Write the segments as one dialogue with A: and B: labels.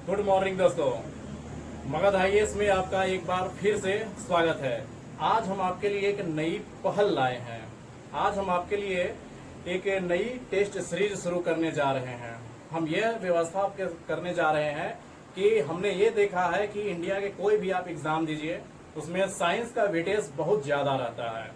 A: Good morning दोस्तों, Magadh IAS में आपका एक बार फिर से स्वागत है। आज हम आपके लिए एक नई पहल लाए हैं। आज हम आपके लिए एक नई टेस्ट सीरीज शुरू करने जा रहे हैं। हम यह व्यवस्था करने जा रहे हैं कि हमने ये देखा है कि इंडिया के कोई भी आप एग्जाम दीजिए, उसमें साइंस का वेटेज बहुत ज्यादा रहता है।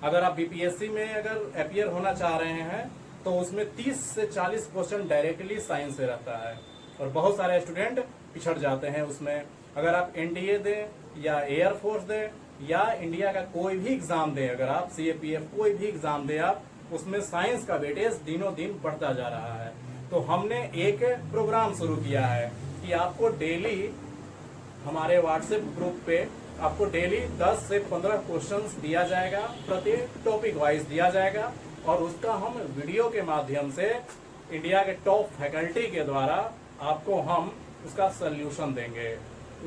A: अगर आप बीपीएससी में अगर अपीयर होना चाह रहे हैं तो उसमें 30 से 40 क्वेश्चन डायरेक्टली साइंस से रहता है और बहुत सारे स्टूडेंट पिछड़ जाते हैं उसमें। अगर आप एनडीए दें या एयरफोर्स दें या इंडिया का कोई भी एग्जाम दें, अगर आप सीएपीएफ कोई भी एग्जाम दें आप, उसमें साइंस का वेटेज दिनों दिन बढ़ता जा रहा है। तो हमने एक प्रोग्राम शुरू किया है कि आपको डेली हमारे व्हाट्सएप ग्रुप पे आपको डेली 10 से 15 क्वेश्चंस दिया जाएगा, प्रति टॉपिक वाइज दिया जाएगा और उसका हम वीडियो के माध्यम से इंडिया के टॉप फैकल्टी के द्वारा आपको हम उसका सल्यूशन देंगे।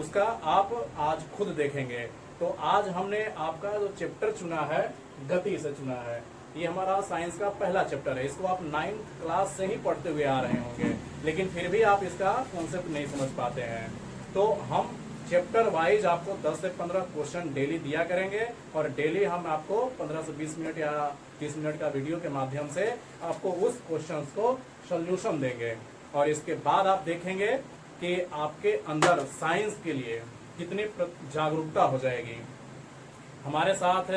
A: उसका आप आज खुद देखेंगे। तो आज हमने आपका जो चैप्टर चुना है, गति से चुना है। ये हमारा साइंस का पहला चैप्टर है। इसको आप 9th क्लास से ही पढ़ते हुए आ रहे होंगे, लेकिन फिर भी आप इसका कॉन्सेप्ट नहीं समझ पाते हैं। तो हम चैप्टर वाइज आपको 10 से 15 क्वेश्चन डेली दिया करेंगे और डेली हम आपको 15 से 20 मिनट या 30 मिनट का वीडियो के माध्यम से आपको उस क्वेश्चंस को सॉल्यूशन देंगे। और इसके बाद आप देखेंगे कि आपके अंदर साइंस के लिए कितनी जागरूकता हो जाएगी। हमारे साथ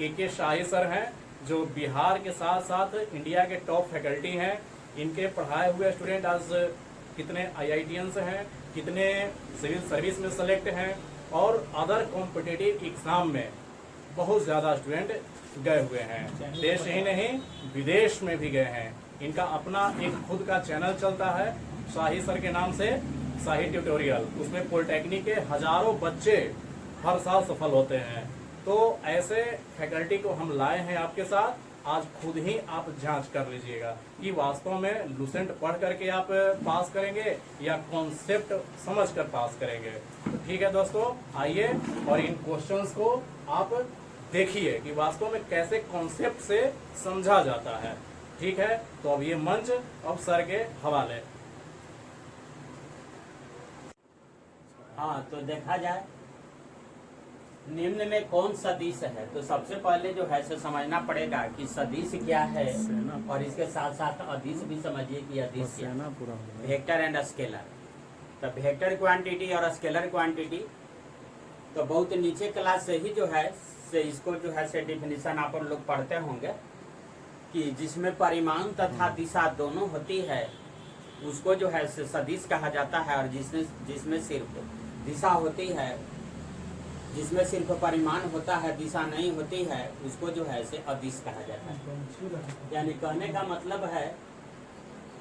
A: AK शाही सर हैं, जो बिहार के साथ साथ इंडिया के टॉप फैकल्टी हैं। इनके पढ़ाए हुए स्टूडेंट आज कितने IITians हैं, कितने सिविल सर्विस में सेलेक्ट हैं और अदर कॉम्पिटिटिव एग्जाम में बहुत ज़्यादा स्टूडेंट गए हुए हैं। देश ही नहीं विदेश में भी गए हैं। इनका अपना एक खुद का चैनल चलता है शाही सर के नाम से, शाही ट्यूटोरियल। उसमें पॉलिटेक्निक के हजारों बच्चे हर साल सफल होते हैं। तो ऐसे फैकल्टी को हम लाए हैं आपके साथ। आज खुद ही आप जांच कर लीजिएगा कि वास्तव में लुसेंट पढ़ करके आप पास करेंगे या कॉन्सेप्ट समझ कर पास करेंगे। तो ठीक है दोस्तों, आइए और इन क्वेश्चंस को आप देखिए कि वास्तव में कैसे कॉन्सेप्ट से समझा जाता है। ठीक है, तो अब ये मंच अब सर के हवाले।
B: हाँ, तो देखा जाए निम्न में कौन सदिश है। तो सबसे पहले जो है सो समझना पड़ेगा कि सदिश क्या है और इसके साथ साथ अदिश भी समझिए कि अदिश क्या है। Vector and scalar. तो वेक्टर क्वांटिटी और स्केलर क्वांटिटी तो बहुत नीचे क्लास से ही जो है से इसको जो है से डिफिनीशन आप लोग पढ़ते होंगे कि जिसमें परिमाण तथा दिशा दोनों होती है उसको जो है से सदिश कहा जाता है, और जिसमें सिर्फ दिशा होती है, जिसमें सिर्फ परिमाण होता है, दिशा नहीं होती है, उसको जो है से अदिश कहा जाता है। यानी कहने का मतलब है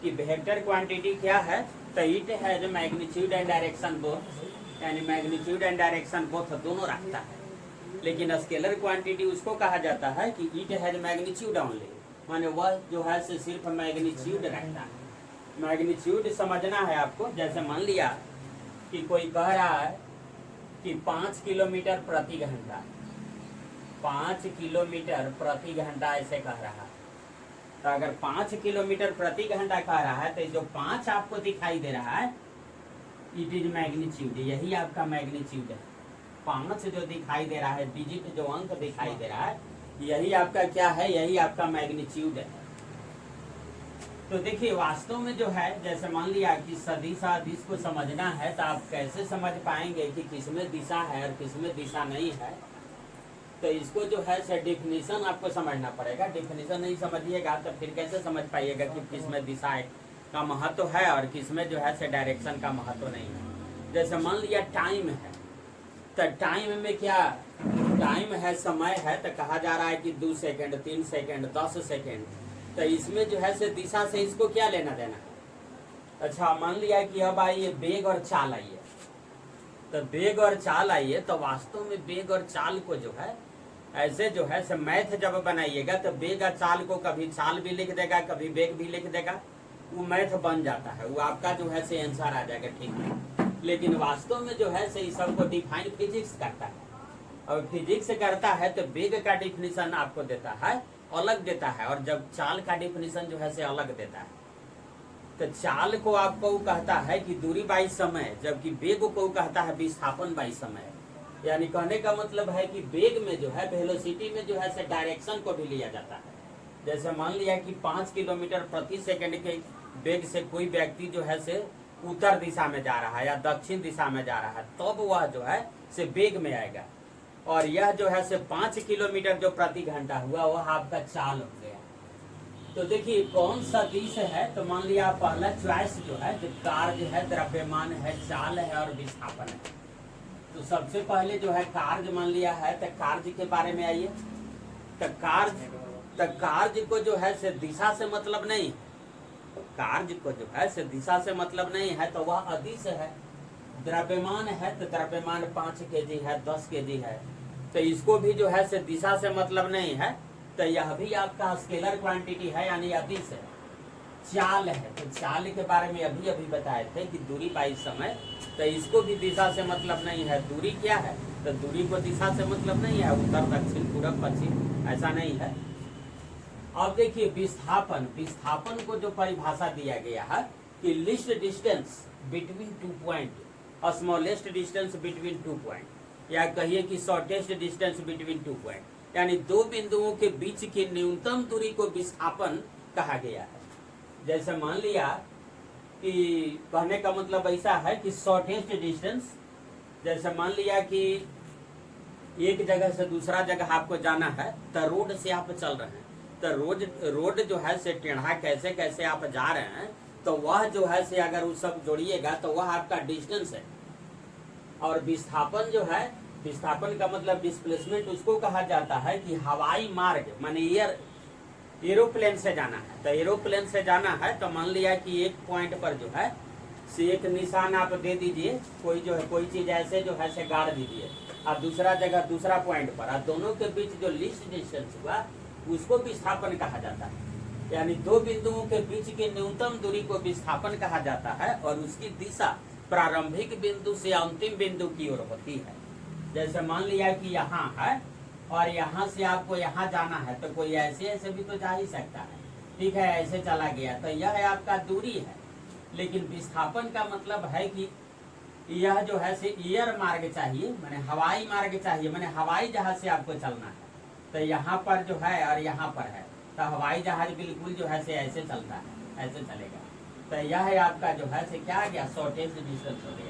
B: कि वेक्टर क्वांटिटी क्या है, तो it has magnitude and direction both, यानी मैग्नीट्यूड एंड डायरेक्शन बोथ दोनों रखता है। लेकिन स्केलर क्वांटिटी उसको कहा जाता है कि इट हैज मैग्नीट्यूड ओनली, माने वह जो है से सिर्फ मैग्नीट्यूड रखता है। मैग्नीट्यूड समझना है आपको। जैसे मान लिया कि कोई कह रहा है कि 5 किलोमीटर प्रति घंटा, 5 किलोमीटर प्रति घंटा ऐसे कह रहा है। तो अगर 5 किलोमीटर प्रति घंटा कह रहा है तो जो 5 आपको दिखाई दे रहा है इट इज मैग्नीट्यूड, यही आपका मैग्नीट्यूड है। 5 जो दिखाई दे रहा है, डिजिट जो अंक दिखाई दे रहा है, यही आपका क्या है, यही आपका मैग्नीट्यूड है। तो देखिए वास्तव में जो है, जैसे मान लिया कि सदिश अदिश को समझना है तो आप कैसे समझ पाएंगे कि किसमें दिशा है और किसमें दिशा नहीं है। तो इसको जो है से डिफिनीशन आपको समझना पड़ेगा। डिफिनीशन नहीं समझिएगा तो फिर कैसे समझ पाइएगा कि किसमें दिशा का महत्व है और किसमें जो है से डायरेक्शन का महत्व नहीं है। जैसे मान लिया टाइम है, तो टाइम में क्या, टाइम है, समय है, तो कहा जा रहा है कि 2 सेकेंड, 3 सेकेंड, 10 सेकेंड। तो इसमें जो है से दिशा से इसको क्या लेना देना है। अच्छा, मान लिया कि अब आइए बेग और चाल आइए, तो बेग और चाल आइए, तो वास्तव में बेग और चाल को जो है ऐसे जो है से मैथ जब बनाइएगा तो बेग और चाल को कभी चाल भी लिख देगा, कभी बेग भी लिख देगा, वो मैथ बन जाता है, वो आपका जो है से आंसर आ जाएगा। ठीक है, लेकिन वास्तव में जो है से इस सबको डिफाइन फिजिक्स करता है, और फिजिक्स करता है तो बेग का डिफिनीशन आपको देता है, अलग देता है, और जब चाल का डिफिनीशन जो है से अलग देता है। तो चाल को आपको कहता है कि दूरी बाई समय, जबकि वेग को कहता है विस्थापन बाई समय। यानी कहने का मतलब है कि वेग में जो है, वेलोसिटी में जो है से डायरेक्शन को भी लिया जाता है। जैसे मान लिया कि 5 किलोमीटर प्रति सेकंड के वेग से कोई व्यक्ति जो है से उत्तर दिशा में जा रहा है या दक्षिण दिशा में जा रहा है, तब वह जो है से वेग में आएगा। और यह जो है से 5 किलोमीटर जो प्रति घंटा हुआ, वह आपका चाल हो गया। तो देखिए कौन सा दिश है, तो मान लिया पहला चॉइस जो है, जो कार्य है, द्रव्यमान है, चाल है और विस्थापन है। तो सबसे पहले जो है कार्य मान लिया है, तो कार्य के बारे में आइए। तो कार्य को जो है से दिशा से मतलब नहीं है, कार्य को जो है से दिशा से मतलब नहीं है, तो वह अदिश है। द्रव्यमान है तो द्रव्यमान 5 केजी है, 10 केजी है, तो इसको भी जो है से दिशा से मतलब नहीं है, तो यह भी आपका स्केलर क्वांटिटी है, यानी अदिश है। चाल है, तो चाल के बारे में अभी अभी बताए थे कि दूरी बाई समय, तो इसको भी दिशा से मतलब नहीं है। दूरी क्या है, तो दूरी को दिशा से मतलब नहीं है, उत्तर दक्षिण पूरब पश्चिम ऐसा नहीं है। अब देखिए विस्थापन, विस्थापन को जो परिभाषा दिया गया है कि list distance between 2 point, smallest distance between 2 point, या कहिए कि शॉर्टेस्ट डिस्टेंस बिटवीन 2 पॉइंट, यानी दो बिंदुओं के बीच की न्यूनतम दूरी को विस्थापन कहा गया है। जैसे मान लिया कि कहने का मतलब ऐसा है कि शॉर्टेस्ट डिस्टेंस, जैसे मान लिया कि एक जगह से दूसरा जगह आपको जाना है, तो रोड से आप चल रहे हैं, तो रोड जो है से टेढ़ा कैसे कैसे आप जा रहे हैं, तो वह जो है से अगर उस सब जोड़िएगा तो वह आपका डिस्टेंस है। और विस्थापन जो है, विस्थापन का मतलब डिस्प्लेसमेंट उसको कहा जाता है कि हवाई मार्ग माने एरोप्लेन से जाना है। तो एरोप्लेन से जाना है तो मान लिया कि एक पॉइंट पर जो है से एक निशान आप दे दीजिए, कोई जो है कोई चीज ऐसे जो है से गाड़ दीजिए, और दूसरा जगह दूसरा पॉइंट पर, और दोनों के बीच जो लीस्ट डिस्टेंस हुआ उसको विस्थापन कहा जाता है। यानी दो बिंदुओं के बीच की न्यूनतम दूरी को विस्थापन कहा जाता है, और उसकी दिशा प्रारंभिक बिंदु से अंतिम बिंदु की ओर होती है। जैसे मान लिया कि यहाँ है और यहाँ से आपको यहाँ जाना है, तो कोई ऐसे ऐसे भी तो जा ही सकता है, ठीक है, ऐसे चला गया, तो यह आपका दूरी है। लेकिन विस्थापन का मतलब है कि यह जो है से एयर मार्ग चाहिए, माने हवाई मार्ग चाहिए, माने हवाई जहाज से आपको चलना है, तो यहाँ पर जो है और यहाँ पर है, तो हवाई जहाज बिल्कुल जो है से ऐसे चलता है, ऐसे चलेगा। तो यह आपका जो है से क्या आ गया, शॉर्टेस्ट डिस्टेंस हो गया,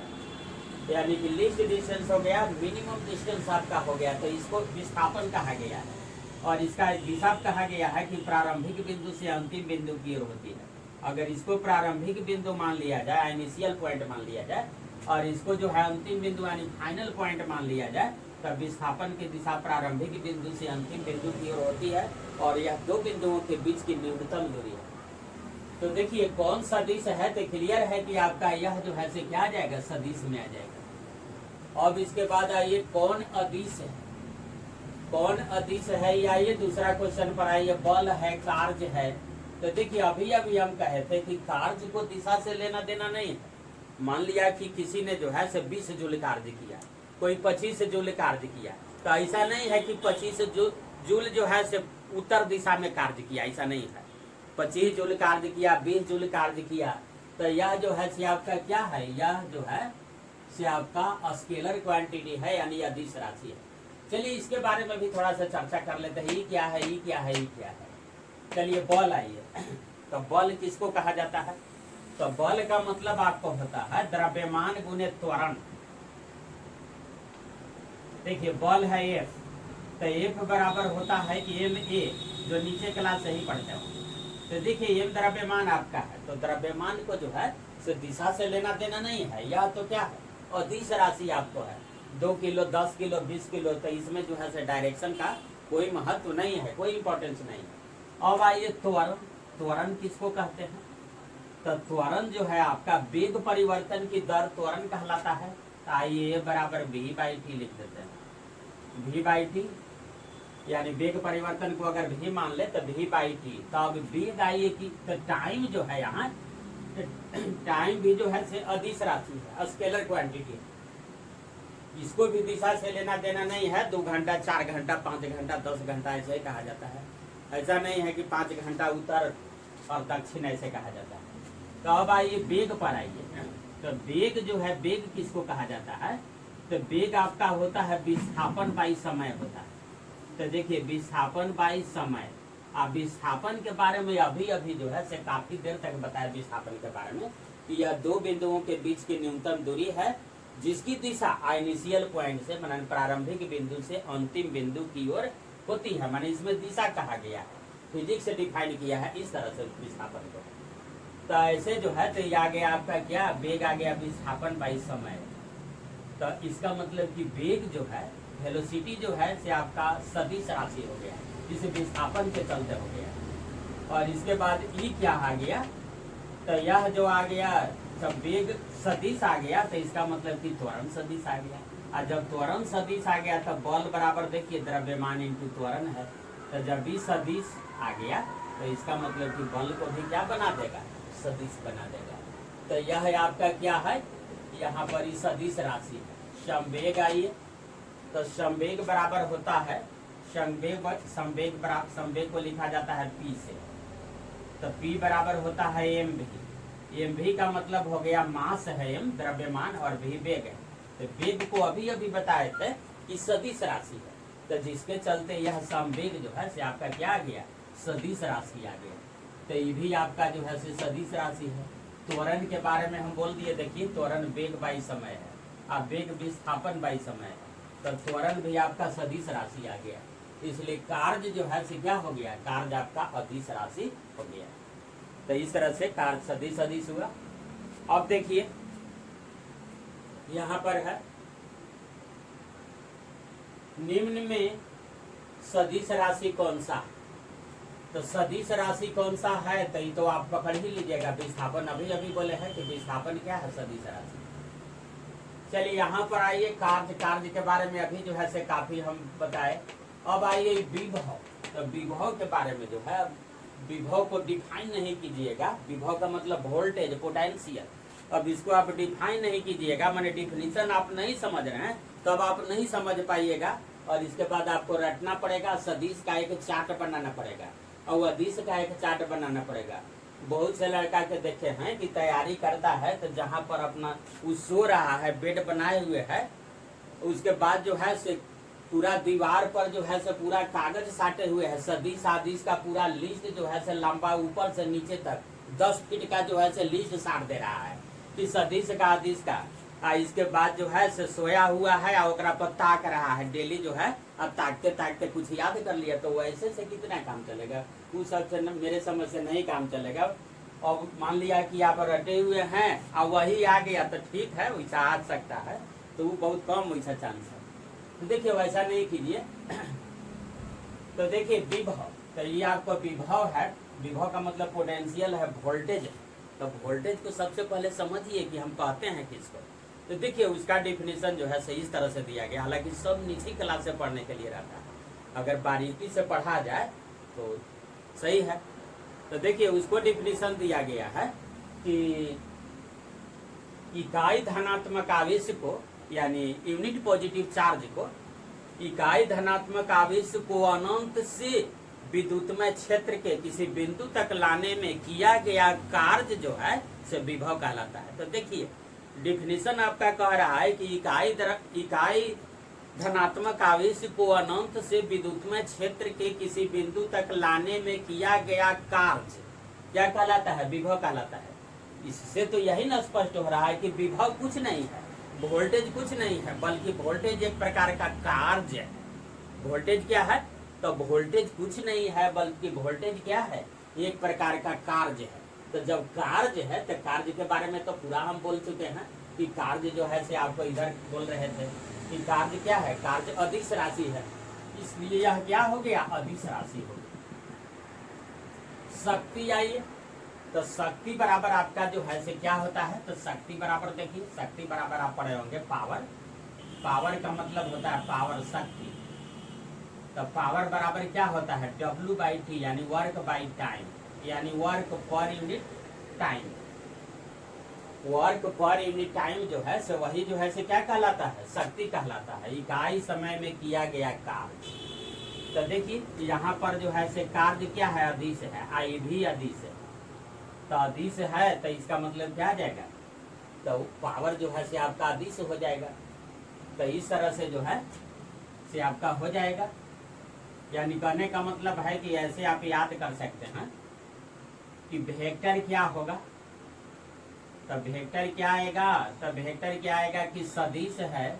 B: यानी कि लीस्ट डिस्टेंस हो गया, मिनिमम डिस्टेंस आपका हो गया, तो इसको विस्थापन कहा गया है। और इसका दिशा कहा गया है कि प्रारंभिक बिंदु से अंतिम बिंदु की ओर होती है। अगर इसको प्रारंभिक बिंदु मान लिया जाए, इनिशियल पॉइंट मान लिया जाए, और इसको जो है अंतिम बिंदु यानी फाइनल पॉइंट मान लिया जाए, तब विस्थापन की दिशा प्रारंभिक बिंदु से अंतिम बिंदु की ओर होती है, और यह दो बिंदुओं के बीच की न्यूनतम दूरी है। तो देखिए कौन सदिश है, तो क्लियर है कि आपका यह जो है से क्या आ जाएगा, सदिश में आ जाएगा। अब इसके बाद आइए कौन अदिश है, कौन अदिश है, या ये दूसरा क्वेश्चन पर आइए, बल है, कार्य है। तो देखिए अभी अभी हम कहे थे कि कार्य को दिशा से लेना देना नहीं है। मान लिया कि किसी ने जो है से 20 जूल कार्य किया, कोई 25 जूल कार्य किया, तो ऐसा नहीं है कि 25 जूल जो है से उत्तर दिशा में कार्य किया, ऐसा नहीं है। 25 जूल कार्य किया, 20 जूल कार्य किया, तो यह जो है से आपका क्या है, यह जो है से आपका स्केलर क्वांटिटी है, यानी अदिश राशि है। चलिए इसके बारे में भी थोड़ा सा चर्चा कर लेते हैं, ये क्या है, ये क्या है, ये क्या है। चलिए बल आइए, तो बल किसको कहा जाता है, तो बल का मतलब आपको होता है द्रव्यमान गुने त्वरण। देखिए बल है F, तो F बराबर होता है कि ma, जो नीचे क्लास से ही पढ़ते हो। तो देखिए m द्रव्यमान आपका है, तो द्रव्यमान को जो है से दिशा से लेना देना नहीं है, यह तो क्या है, अदिश राशि आपको है। 2 किलो, 10 किलो, 20 किलो, तो इसमें जो है से डायरेक्शन का कोई महत्व नहीं है, कोई इंपॉर्टेंस नहीं है। अब आइए त्वरण, त्वरण किसको कहते हैं, तो त्वरण जो है आपका वेग परिवर्तन की दर त्वरण कहलाता है। तो आइए बराबर v/t लिख देते हैं, v/t, यानी वेग परिवर्तन को अगर v मान ले तो v/t। तो अब वेग आइए कि तो टाइम जो है यहाँ, टाइम भी जो है से अदिश राशि है, स्केलर क्वांटिटी। इसको भी दिशा से लेना देना नहीं है, 2 घंटा, 4 घंटा, 5 घंटा, 10 घंटा ऐसे ही कहा जाता है। ऐसा नहीं है कि 5 घंटा उत्तर और दक्षिण ऐसे कहा जाता है। तो अब आइए वेग पर आइए। तो वेग जो है, वेग किसको कहा जाता है? तो वेग आपका होता है विस्थापन बाई समय होता है। तो देखिए विस्थापन बाई समय, अब विस्थापन के बारे में अभी अभी जो है से काफी देर तक बताया विस्थापन के बारे में कि यह दो बिंदुओं के बीच की न्यूनतम दूरी है जिसकी दिशा इनिशियल पॉइंट से माने प्रारंभिक बिंदु से अंतिम बिंदु की ओर होती है। माने इसमें दिशा कहा गया है, फिजिक्स से डिफाइन किया है इस तरह से विस्थापन को। तो ऐसे जो है तो ये आ गया आपका क्या, वेग आ गया विस्थापन बाई समय। तो इसका मतलब कि वेग जो है, वेलोसिटी जो है से आपका सदिश राशि हो गया, जिसे विस्थापन के चलते हो गया। और इसके बाद ई क्या आ गया, तो यह जो आ गया जब वेग सदिश आ गया तो इसका मतलब कि त्वरण सदिश आ गया। और जब त्वरण सदिश आ गया तो बल बराबर देखिए द्रव्यमान इंटू त्वरण है। तो जब भी सदिश आ गया तो इसका मतलब कि बल को भी क्या बना देगा, सदिश बना देगा। तो यह आपका क्या है, यहाँ पर ही सदिश राशि है। संवेग आइए, तो संवेग बराबर होता है संवेग को लिखा जाता है P से। तो P बराबर होता है mv का मतलब हो गया मास है, m द्रव्यमान और v वेग है। तो वेग को अभी अभी बताए थे कि सदिश राशि है। तो जिसके चलते यह संवेग जो है से आपका क्या आ गया, सदिश राशि आ गया। तो ये भी आपका जो है से सदिश राशि है। त्वरण के बारे में हम बोल दिए, देखिए त्वरण वेग बाई समय है, अब वेग विस्थापन बाई समय है। तो त्वरण भी आपका सदिश राशि आ गया, इसलिए कार्य जो है से क्या हो गया, कार्य आपका अदिश राशि हो गया। तो इस तरह से कार्य सदिश सदिश हुआ। अब देखिए यहाँ पर है निम्न में सदिश राशि कौन सा। तो सदिश राशि कौन सा है, तो ये तो आप पकड़ ही लीजिएगा। विस्थापन अभी अभी बोले हैं कि विस्थापन क्या है, सदिश राशि। चलिए यहाँ पर आइए कार्य के बारे में अभी जो है से काफी हम बताए। अब आइए विभव। तो विभव के बारे में जो है, विभव को डिफाइन नहीं कीजिएगा। विभव का मतलब वोल्टेज, पोटेंशियल। अब इसको आप डिफाइन नहीं कीजिएगा, माने डिफिनीशन आप नहीं समझ रहे हैं तब आप नहीं समझ पाइएगा। और इसके बाद आपको रटना पड़ेगा, सदिश का एक चार्ट बनाना पड़ेगा और अदिश का एक चार्ट बनाना पड़ेगा। बहुत से लड़का के देखे हैं कि तैयारी करता है तो जहाँ पर अपना वो सो रहा है, बेड बनाए हुए है, उसके बाद जो है से पूरा दीवार पर जो है से पूरा कागज साटे हुए है, सदिश आदिश का पूरा लिस्ट जो है से लंबा ऊपर से नीचे तक 10 फीट का जो है से लिस्ट साट दे रहा है कि सदिश का आदिश का। इसके बाद जो है से सोया हुआ है और ओकरा पर ताक रहा है डेली जो है। अब ताकते ताकते कुछ याद कर लिया तो वैसे से कितना काम चलेगा, उस सबसे मेरे समझ से नहीं काम चलेगा। और मान लिया कि आप रटे हुए हैं और वही आ गया तो ठीक है, वैसा आ सकता है, तो वो बहुत कम वैसा चांस है। तो देखिए वैसा नहीं कीजिए। तो देखिए विभव, तो ये आपको विभव है। विभव का मतलब पोटेंशियल है, वोल्टेज। तो वोल्टेज को सबसे पहले समझिए कि हम कहते हैं किसको। तो देखिए उसका डिफिनीशन जो है सही इस तरह से दिया गया, हालांकि सब निजी क्लास से पढ़ने के लिए रहता है, अगर बारीकी से पढ़ा जाए तो सही है। तो देखिए उसको डिफिनीशन दिया गया है कि इकाई धनात्मक आवेश को, यानी यूनिट पॉजिटिव चार्ज को, इकाई धनात्मक आवेश को अनंत से विद्युतमय क्षेत्र के किसी बिंदु तक लाने में किया गया कार्य जो है से विभव कहलाता है। तो देखिए डिफिनीशन आपका कह रहा है कि इकाई धनात्मक आवेश को अनंत से विद्युतमय क्षेत्र के किसी बिंदु तक लाने में किया गया कार्य क्या कहलाता है, विभव कहलाता है। इससे तो यही न स्पष्ट हो रहा है कि विभव कुछ नहीं है, वोल्टेज कुछ नहीं है, बल्कि वोल्टेज एक प्रकार का कार्य है। वोल्टेज क्या है, तो वोल्टेज कुछ नहीं है बल्कि वोल्टेज क्या है, एक प्रकार का कार्य है। तो जब कार्य है तो कार्य के बारे में तो पूरा हम बोल चुके हैं कि कार्य जो है से आपको इधर बोल रहे थे कि कार्य क्या है, कार्य अदिश राशि है, इसलिए यह क्या हो गया, अदिश राशि हो गया। शक्ति आइए, तो शक्ति बराबर आपका जो है से क्या होता है, तो शक्ति बराबर देखिए, शक्ति बराबर आप पढ़े होंगे पावर। पावर का मतलब होता है पावर, शक्ति। तो पावर बराबर क्या होता है, W/T, यानी वर्क बाई टाइम, यानी work per unit time. Work per unit time जो है से वही जो है से क्या कहलाता है, शक्ति कहलाता है, इकाई समय में किया गया कार्य। तो देखिए यहाँ पर जो है से कार्य क्या है, अदिश है, I भी अदिश है। तो अदिश है तो इसका मतलब क्या आ जाएगा, तो पावर जो है से आपका अदिश हो जाएगा। तो इस तरह से जो है से आपका हो जाएगा। यानी कहने का मतलब है कि ऐसे आप याद कर सकते हैं कि वेक्टर क्या होगा। तो वेक्टर क्या आएगा, तो वेक्टर क्या आएगा कि सदिश है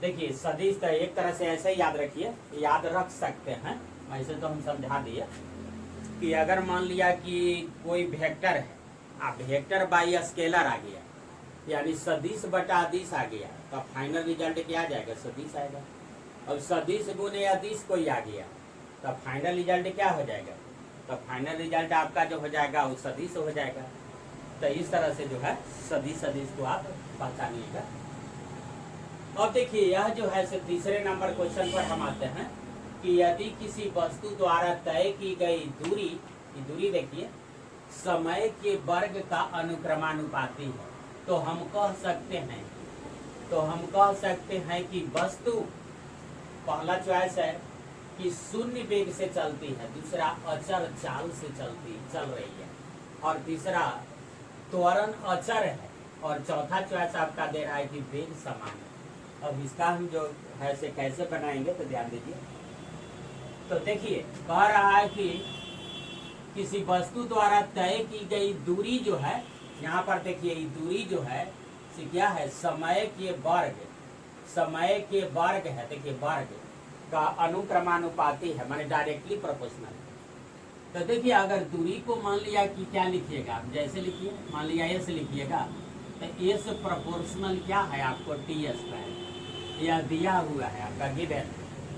B: देखिए सदिश तो एक तरह से ऐसे ही याद रखिए, याद रख सकते हैं, वैसे तो हम समझा दिए कि अगर मान लिया कि कोई वेक्टर है, आप वेक्टर बाई स्केलर आ गया, यानी सदिश बटा अदिश आ गया, तो फाइनल रिजल्ट क्या आ जाएगा, सदिश आएगा। अब सदिश गुने अदिश कोई आ गया तो फाइनल रिजल्ट क्या हो जाएगा, तो फाइनल रिजल्ट आपका जो हो जाएगा वो सदिश हो जाएगा। तो इस तरह से जो है सदिश सदिश को आप पहचानिएगा। अब देखिए यह जो है से तीसरे नंबर क्वेश्चन पर हम आते हैं कि यदि किसी वस्तु द्वारा तय की गई दूरी, की दूरी देखिए समय के वर्ग का अनुक्रमानुपाती है, तो हम कह सकते हैं कि वस्तु, पहला चॉइस है कि शून्य वेग से चलती है, दूसरा अचर चाल से चल रही है, और तीसरा त्वरण अचर है, और चौथा चॉइस आपका दे रहा है कि वेग समान है। अब इसका हम जो है से कैसे बनाएंगे तो ध्यान दीजिए। तो देखिए कह रहा है कि किसी वस्तु द्वारा तय की गई दूरी जो है, यहाँ पर देखिए ये दूरी जो है से क्या है, समय के वर्ग है, देखिए वर्ग का अनुक्रमानुपाती है, माने डायरेक्टली प्रोपोर्शनल। तो देखिए अगर दूरी को मान लिया कि क्या लिखिएगा, जैसे लिखिए मान लिया एस लिखिएगा, तो एस प्रोपोर्शनल क्या है आपको टी स्क्वायर, यह दिया हुआ है आपका गिवन,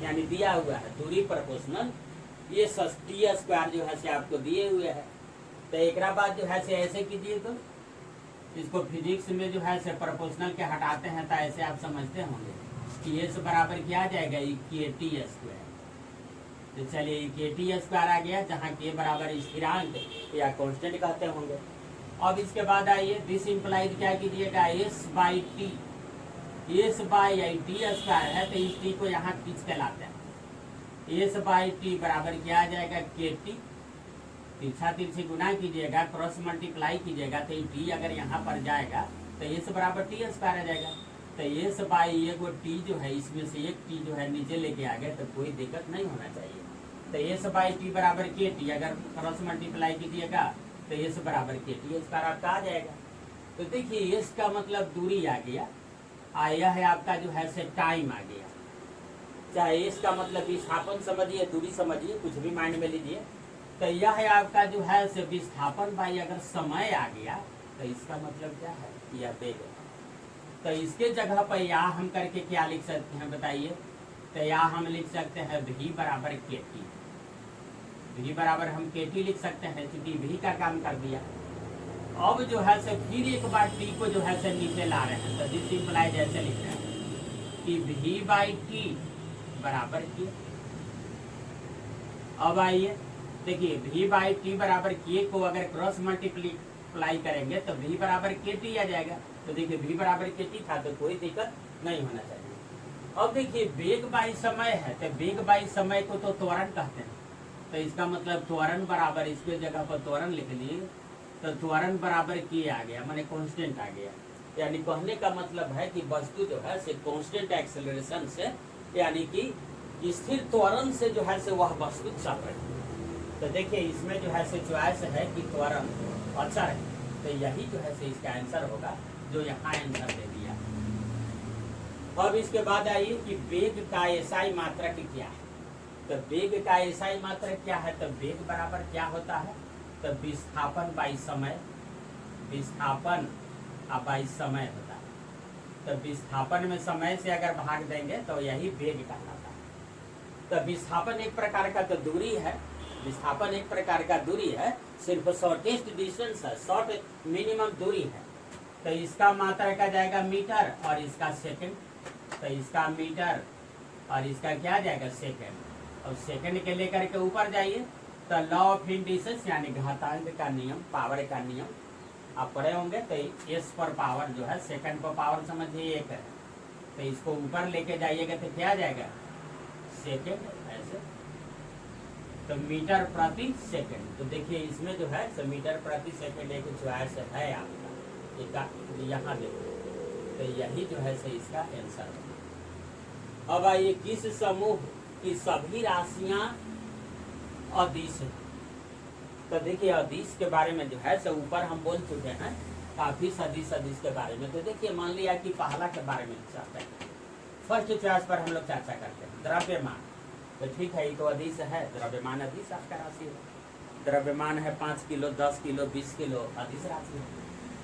B: यानी दिया हुआ है दूरी प्रोपोर्शनल ये टी स्क्वायर जो है से आपको दिए हुए है। तो एक बाद जो है से ऐसे कीजिए, तो इसको फिजिक्स में जो है से प्रोपोर्शनल के हटाते हैं तो ऐसे आप समझते होंगे कि एस बराबर क्या आ जाएगा, के टी स्क्वायर। तो चलिए के टी स्क्वायर आ गया, जहाँ के बराबर स्थिरांक या कांस्टेंट कहते होंगे। अब इसके बाद आइए दिस इंप्लाइज क्या कीजिएगा, S by T, S by I T square है, तो इस टी को यहाँ खींच के लाते हैं, एस बाई टी बराबर क्या आ जाएगा, के टी, तिरछा तिरछी गुना कीजिएगा, क्रॉस मल्टीप्लाई कीजिएगा, तो टी अगर यहाँ पर जाएगा तो एस बराबर टी स्क्वायर आ जाएगा। तो एस बाई एगो टी जो है, इसमें से एक टी जो है नीचे लेके आ गए तो कोई दिक्कत नहीं होना चाहिए। तो एस बाई टी बराबर के टी, अगर क्रॉस मल्टीप्लाई कीजिएगा तो एस बराबर के टी स्क्वायर आपका आ जाएगा। तो देखिए एस का मतलब दूरी आ गया, यह है आपका जो है से टाइम आ गया, चाहे इसका मतलब विस्थापन समझिए, दूरी समझिए, कुछ भी माइंड में लीजिए। तो यह है आपका जो है से विस्थापन बाई अगर समय आ गया तो इसका मतलब क्या है, यह वेग है। तो इसके जगह पर या हम करके क्या लिख सकते हैं बताइए, तो या हम लिख सकते हैं v बराबर के टी, v बराबर हम के टी लिख सकते हैं क्योंकि v का काम कर दिया। अब जो है से फिर एक बार टी को जो है से नीचे ला रहे हैं, तो दिस इंप्लाइज ऐसे लिख रहे हैं कि v बाई टी बराबर के। अब आइए देखिए v बाई टी बराबर के को अगर क्रॉस मल्टीप्लाई करेंगे तो v बराबर के टी आ जाएगा। तो देखिए v बराबर के टी था तो कोई दिक्कत नहीं होना चाहिए। अब देखिए वेग बाई समय है, तो वेग बाई समय को तो त्वरण कहते हैं, तो इसका मतलब त्वरण बराबर, इसके जगह पर त्वरण लिख लिए, तो त्वरण बराबर के आ गया, माने कांस्टेंट आ गया। यानी कहने का मतलब है कि वस्तु जो है से कांस्टेंट एक्सेलरेशन से, यानी कि स्थिर त्वरण से जो है से वह वस्तु चल रही है। तो देखिए इसमें जो है से चॉइस है कि त्वरण अचर है, तो यही जो है से इसका आंसर होगा, जो यहाँ आंसर दे दिया। अब इसके बाद आइए कि वेग का एसआई मात्रक क्या है। तो वेग का एसआई मात्रक क्या है, तो वेग बराबर क्या होता है, तो विस्थापन बाई समय, विस्थापन बाई समय होता है। तो विस्थापन में समय से अगर भाग देंगे तो यही वेग कहलाता है। तो विस्थापन एक प्रकार का तो दूरी है, विस्थापन एक प्रकार का दूरी है, सिर्फ शॉर्टेस्ट डिस्टेंस है, शॉर्ट मिनिमम दूरी है। तो इसका मात्रक आ जाएगा मीटर और इसका सेकंड, तो इसका मीटर और इसका क्या आ जाएगा सेकंड। और सेकंड के लेकर के ऊपर जाइए तो लॉ ऑफ इंडिसेस यानी घातांक का नियम, पावर का नियम आप पढ़े होंगे। तो एस पर पावर जो है, सेकंड पर पावर समझिए एक है, तो इसको ऊपर लेके जाइएगा तो क्या आ जाएगा सेकंड ऐसे। तो मीटर प्रति सेकंड। तो देखिए इसमें जो है सो मीटर प्रति सेकंड एक चॉइस है आपका, एक यहाँ देखो, तो यही जो है सो इसका आंसर है। अब आइए किस समूह की सभी राशियां अदिश है। तो देखिए अदिश के बारे में जो है सो ऊपर हम बोल चुके हैं काफी सदिश के बारे में। तो देखिए मान लिया कि पहला के बारे में चर्चा करें, फर्स्ट चॉइस पर हम लोग चर्चा करते हैं द्रव्यमान। तो ठीक है, ये तो अदिश है, द्रव्यमान अदिश आपका राशि है। द्रव्यमान है 5 किलो, 10 किलो, 20 किलो, अदिश राशि है।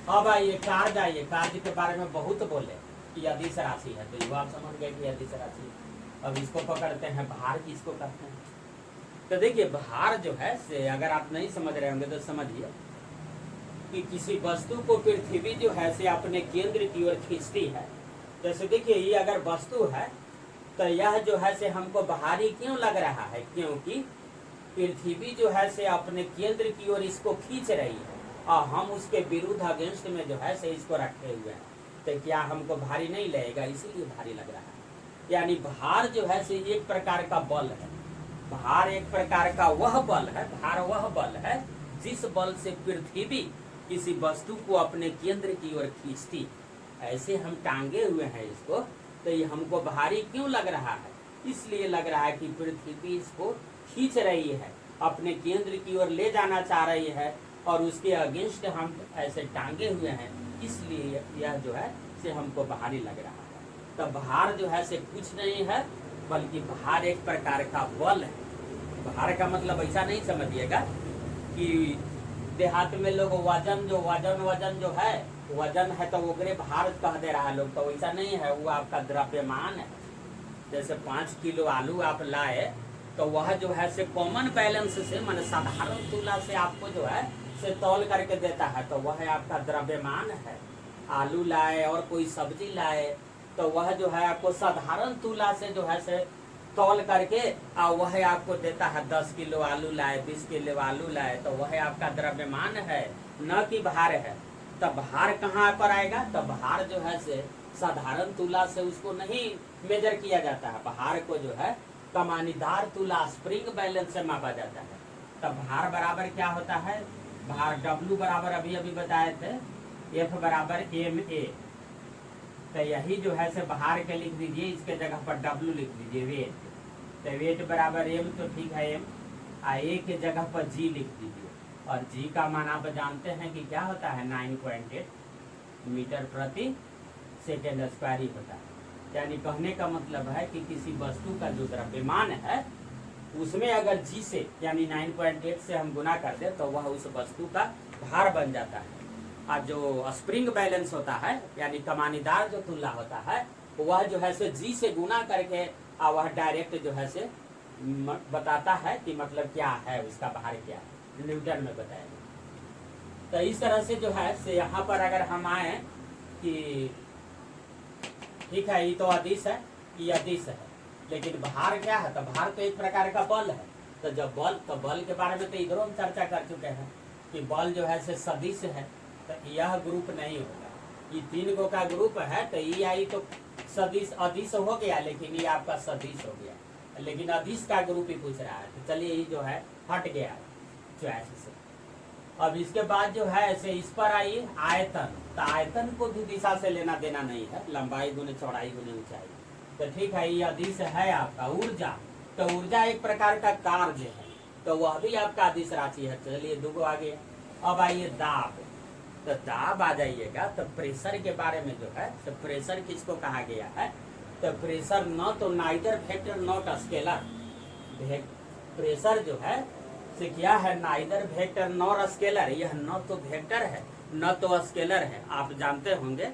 B: अब आइए कार्य, आइए कार्य के बारे में बहुत बोले कि अदिश राशि है, तो ये आप समझ गए कि अदिश राशि है। अब इसको पकड़ते हैं भार, किसको कहते हैं। तो देखिए भार जो है से अगर आप नहीं समझ रहे होंगे तो समझिए कि किसी वस्तु को पृथ्वी जो है से अपने केंद्र की ओर खींचती है। जैसे देखिए ये अगर वस्तु है तो यह जो है से हमको भारी क्यों लग रहा है, क्योंकि पृथ्वी जो है से अपने केंद्र की ओर इसको खींच रही है और हम उसके विरुद्ध अगेंस्ट में जो है से इसको रखे हुए हैं, तो क्या हमको भारी नहीं लगेगा, इसीलिए भारी लग रहा है। यानी भार जो है से एक प्रकार का बल है। भार एक प्रकार का वह बल है, भार वह बल है जिस बल से पृथ्वी किसी वस्तु को अपने केंद्र की ओर खींचती। ऐसे हम टांगे हुए हैं इसको, तो ये हमको भारी क्यों लग रहा है, इसलिए लग रहा है कि पृथ्वी इसको खींच रही है, अपने केंद्र की ओर ले जाना चाह रही है और उसके अगेंस्ट हम ऐसे टांगे हुए हैं, इसलिए यह जो है से हमको भारी लग रहा है। तो भार जो है से कुछ नहीं है बल्कि भार एक प्रकार का बल है। भार का मतलब ऐसा नहीं समझिएगा कि देहात में लोग वजन जो है वजन है तो ओकरे भार कह दे रहा है लोग, तो वैसा नहीं है, वो आपका द्रव्यमान है। जैसे 5 किलो आलू आप लाए तो वह जो है से कॉमन बैलेंस से मान साधारण तुला से आपको जो है से तौल करके देता है, तो वह आपका द्रव्यमान है। आलू लाए और कोई सब्जी लाए तो वह जो है आपको साधारण तुला से जो है से तौल करके और वह आपको देता है। 10 किलो आलू लाए, 20 किलो आलू लाए, तो वह आपका द्रव्यमान है, न कि भार है। तब भार कहाँ पर आएगा, तब भार जो है से साधारण तुला से उसको नहीं मेजर किया जाता है। भार को जो है कमानीदार तुला स्प्रिंग बैलेंस से मापा जाता है। तब भार बराबर क्या होता है, भार W बराबर अभी बताए थे F बराबर ma। तो यही जो है से भार के लिख दीजिए, इसके जगह पर W लिख दीजिए वेट। तो वेट बराबर m, तो ठीक है m, A के जगह पर G लिख दीजिए और G का मान आप जानते हैं कि क्या होता है 9.8 मीटर प्रति सेकेंड स्क्वायर ही होता है। यानी कहने का मतलब है कि किसी वस्तु का जो द्रव्यमान है उसमें अगर G से यानी 9.8 से हम गुना कर दे तो वह उस वस्तु का भार बन जाता है। और जो स्प्रिंग बैलेंस होता है यानी कमानीदार जो तुला होता है वह जो है से G से गुना करके और वह डायरेक्ट जो है से बताता है कि मतलब क्या है उसका भार क्या है, न्यूटन में बताएगा। तो इस तरह से जो है से यहाँ पर अगर हम आए कि ठीक है ये तो अदिश है, ये अदिश है, लेकिन भार क्या है, तो भार तो एक प्रकार का बल है। तो जब बल, तो बल के बारे में तो इधरों हम चर्चा कर चुके हैं कि बल जो है से सदिश है, तो यह ग्रुप नहीं होगा। ये 3 गो का ग्रुप है, तो ये आई तो सदिश अदिश हो गया, लेकिन ये आपका सदिश हो गया, लेकिन अदिश का ग्रुप ही पूछ रहा है। तो चलिए ये जो है हट गया चॉइस से। अब इसके बाद जो है ऐसे इस पर आइए आयतन। तो आयतन को भी दिशा से लेना देना नहीं है, लंबाई गुने चौड़ाई गुने ऊंचाई। तो ठीक है ये अदिश है आपका ऊर्जा। तो ऊर्जा एक प्रकार का कार्य है, तो वह भी आपका अदिश राशि है। चलिए 2 गो आ गया। अब आइए दाब। तो दाब आ जाइएगा। तो प्रेशर के बारे में जो है, तो प्रेशर किसको कहा गया है, तो प्रेशर न तो neither vector not scalar. Pressure जो है से क्या है, नाइदर वेक्टर नॉर स्केलर। यह न तो वेक्टर है न तो स्केलर है। आप जानते होंगे,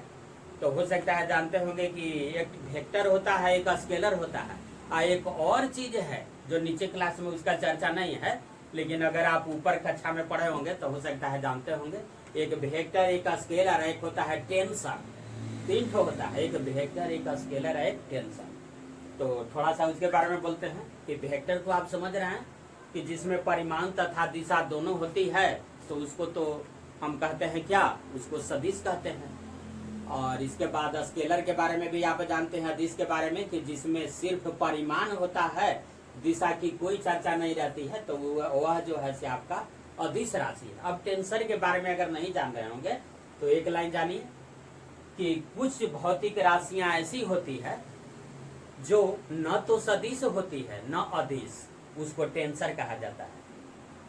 B: तो हो सकता है जानते होंगे कि एक वेक्टर होता है, एक स्केलर होता है, और एक और चीज है जो नीचे क्लास में उसका चर्चा नहीं है, लेकिन अगर आप ऊपर कक्षा में पढ़े होंगे तो हो सकता है जानते होंगे। एक वेक्टर, एक स्केलर, एक होता है टेंसर। 3 ठो होता है, एक वेक्टर, एक स्केलर, एक टेंसर। तो थोड़ा सा उसके बारे में बोलते हैं कि वेक्टर को आप समझ रहे हैं कि जिसमें परिमाण तथा दिशा दोनों होती है, तो उसको तो हम कहते हैं क्या, उसको सदिश कहते हैं। और इसके बाद स्केलर के बारे में भी आप जानते हैं, अदिश के बारे में, कि जिसमें सिर्फ परिमाण होता है दिशा की कोई चर्चा नहीं रहती है, तो वह जो है से आपका अदिश राशि है। अब टेंसर के बारे में अगर नहीं जान रहे होंगे तो एक लाइन जानिए कि कुछ भौतिक राशियां ऐसी होती है जो न तो सदिश होती है न अदिश, उसको टेंसर कहा जाता है।